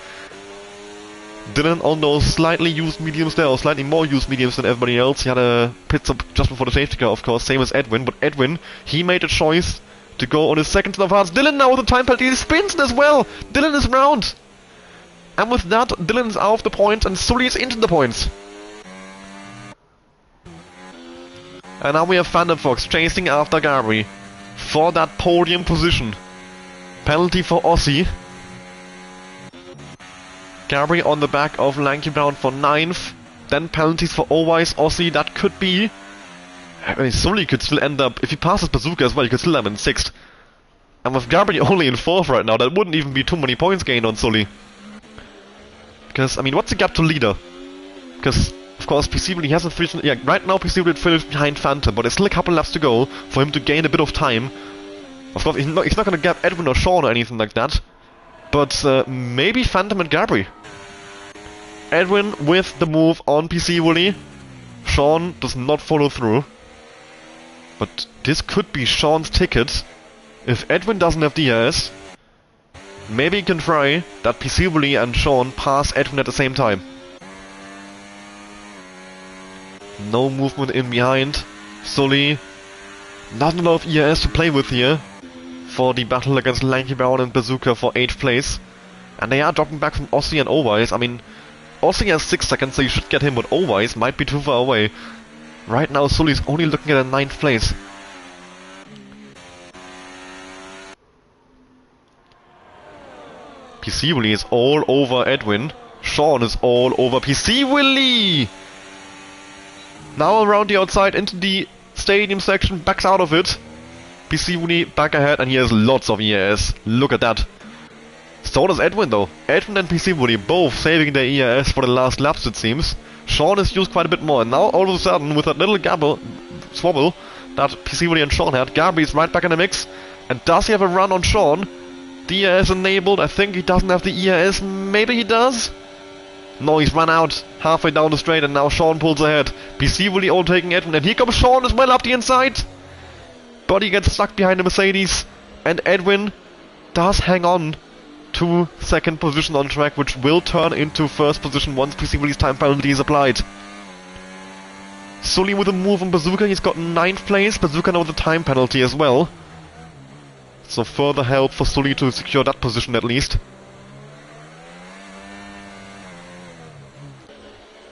Dylan on those slightly used mediums there, or slightly more used mediums than everybody else. He had a pit stop just before the safety car, of course, same as Edwin. But Edwin, he made a choice to go on his second set of hearts. Dylan now with a time penalty, he spins as well. Dylan is round. And with that, Dylan is out of the points, and Sully is into the points. And now we have Phantom Fox chasing after Gabri for that podium position. Penalty for Aussie. Gabri on the back of Lanky Brown for 9th. Then penalties for Always, Aussie, that could be... I mean, Sully could still end up... If he passes Bazooka as well, he could still end up in 6th. And with Gabri only in 4th right now, that wouldn't even be too many points gained on Sully. Because, I mean, what's the gap to leader? Because, of course, PCV hasn't finished. Yeah, right now PCV finished behind Phantom, but there's still a couple laps to go for him to gain a bit of time. Of course, he's not going to gap Edwin or Sean or anything like that. But maybe Phantom and Gabri. Edwin with the move on PCV. Sean does not follow through. But this could be Sean's ticket. If Edwin doesn't have DRS, maybe he can try that PCV and Sean pass Edwin at the same time. No movement in behind. Sully, not a lot of ERS to play with here for the battle against Lanky Brown and Bazooka for 8th place. And they are dropping back from Aussie and Owise. I mean, Aussie has 6 seconds, so you should get him, but Owise might be too far away. Right now, Sully's only looking at a 9th place. PC Willy is all over Edwin. Sean is all over PC Willy! Now around the outside into the stadium section, backs out of it. PC Willy back ahead, and he has lots of ERS. Look at that. So does Edwin though. Edwin and PC Willy both saving their ERS for the last laps, it seems. Sean has used quite a bit more, and now all of a sudden, with that little swabble that PC Willy and Sean had, Gabri is right back in the mix. And does he have a run on Sean? The ERS enabled. I think he doesn't have the ERS. Maybe he does? No, he's run out halfway down the straight, and now Sean pulls ahead. PC Willy overtaking Edwin, and here comes Sean as well up the inside. But he gets stuck behind the Mercedes, and Edwin does hang on to 2nd position on track, which will turn into 1st position once PC Willy's time penalty is applied. Sully with a move on Bazooka, he's got 9th place. Bazooka now with a time penalty as well. So further help for Sully to secure that position at least.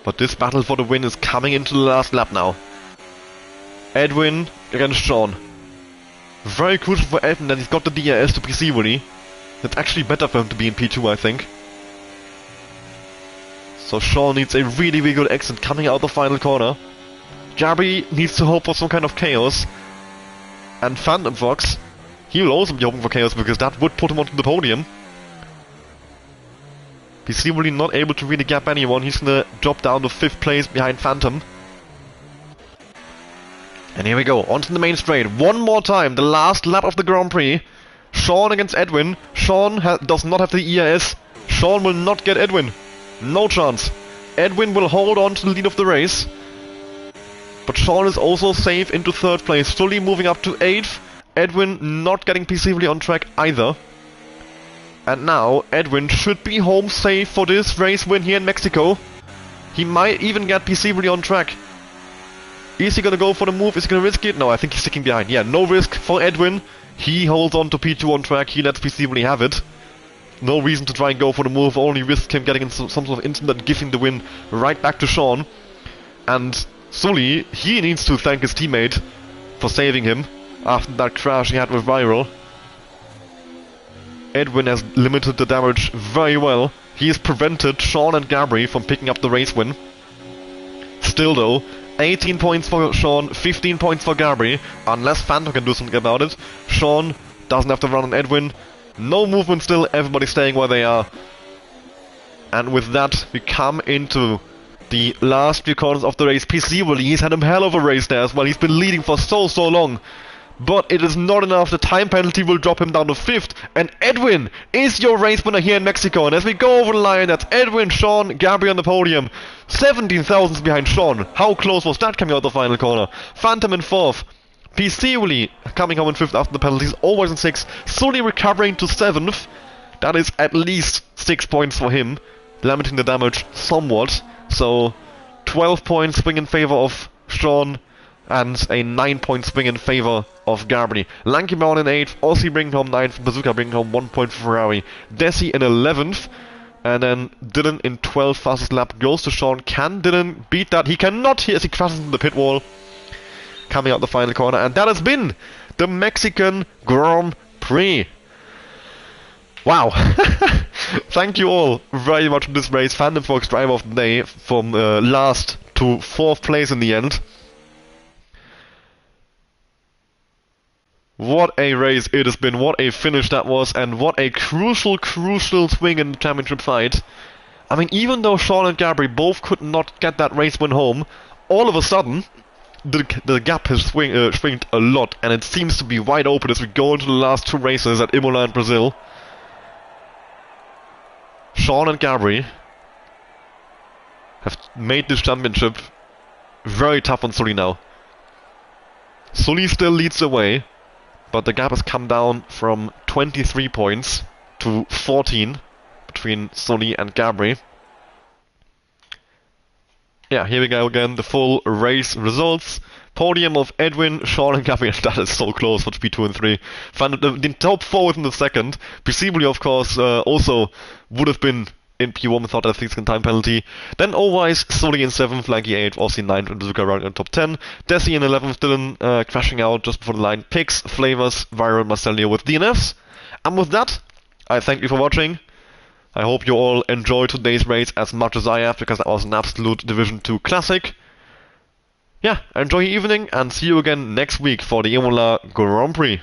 But this battle for the win is coming into the last lap now. Edwin against Sean. Very crucial for Edwin that he's got the DRS to PC Willy. It's actually better for him to be in P2, I think. So Sean needs a really, really good exit coming out the final corner. Gabri needs to hope for some kind of chaos. And Phantom Fox, he will also be hoping for chaos because that would put him onto the podium. PC Willy not able to really gap anyone. He's gonna drop down to 5th place behind Phantom. And here we go, onto the main straight. One more time, the last lap of the Grand Prix. Sean against Edwin. Sean does not have the ERS. Sean will not get Edwin. No chance. Edwin will hold on to the lead of the race. But Sean is also safe into 3rd place. Sully moving up to 8th. Edwin not getting PC Willy on track either. And now Edwin should be home safe for this race win here in Mexico. He might even get PC Willy on track. Is he gonna go for the move? Is he gonna risk it? No, I think he's sticking behind. Yeah, no risk for Edwin. He holds on to P2 on track. He lets PC Willy have it. No reason to try and go for the move. Only risk him getting in some sort of incident, giving the win right back to Sean. And Sully, he needs to thank his teammate for saving him after that crash he had with Viral. Edwin has limited the damage very well. He has prevented Sean and Gabri from picking up the race win. Still though, 18 points for Sean, 15 points for Gabri, unless Phantom can do something about it. Sean doesn't have to run on Edwin. No movement still, everybody staying where they are. And with that, we come into the last few corners of the race. PC Willy, he's had a hell of a race there as well. He's been leading for so long. But it is not enough. The time penalty will drop him down to 5th. And Edwin is your race winner here in Mexico. And as we go over the line, that's Edwin, Sean, Gabri on the podium. 17 thousandths behind Sean. How close was that coming out the final corner? Phantom in 4th. PC Willy coming home in 5th after the penalties. Always in 6th. Sully recovering to 7th. That is at least 6 points for him. Limiting the damage somewhat. So 12 points swing in favor of Sean. And a 9-point swing in favor of Gabri. Lanky Brown in 8th, Aussie bringing home 9th, Bazooka bringing home 1 point for Ferrari. Desi in 11th, and then Dylan in 12th, fastest lap goes to Sean. Can Dylan beat that? He cannot as he crashes into the pit wall. Coming out the final corner, and that has been the Mexican Grand Prix. Wow. Thank you all very much for this race. Phantom Fox driver of the day from last to 4th place in the end. What a race it has been, what a finish that was, and what a crucial swing in the championship fight. I mean, even though Sean and Gabri both could not get that race win home, all of a sudden, the gap has swinged a lot, and it seems to be wide open as we go into the last 2 races at Imola and Brazil. Sean and Gabri have made this championship very tough on Sully now. Sully still leads the way, but the gap has come down from 23 points to 14 between Sully and Gabri. Yeah, here we go again, the full race results. Podium of Edwin, Sean and Gabri, and that is so close for P2 and 3. Found the top 4 within the second. Presumably, of course, also would have been in P1 without that 6-second time penalty. Then Owise, Sully in 7th, Lanky 8th, Aussie 9th, and Bazooka around in top 10. Desi in 11th, Dylan crashing out just before the line. Pix, Flavors, Viral, Marcelio with DNFs. And with that, I thank you for watching. I hope you all enjoyed today's race as much as I have, because that was an absolute Division 2 classic. Yeah, enjoy your evening, and see you again next week for the Imola Grand Prix.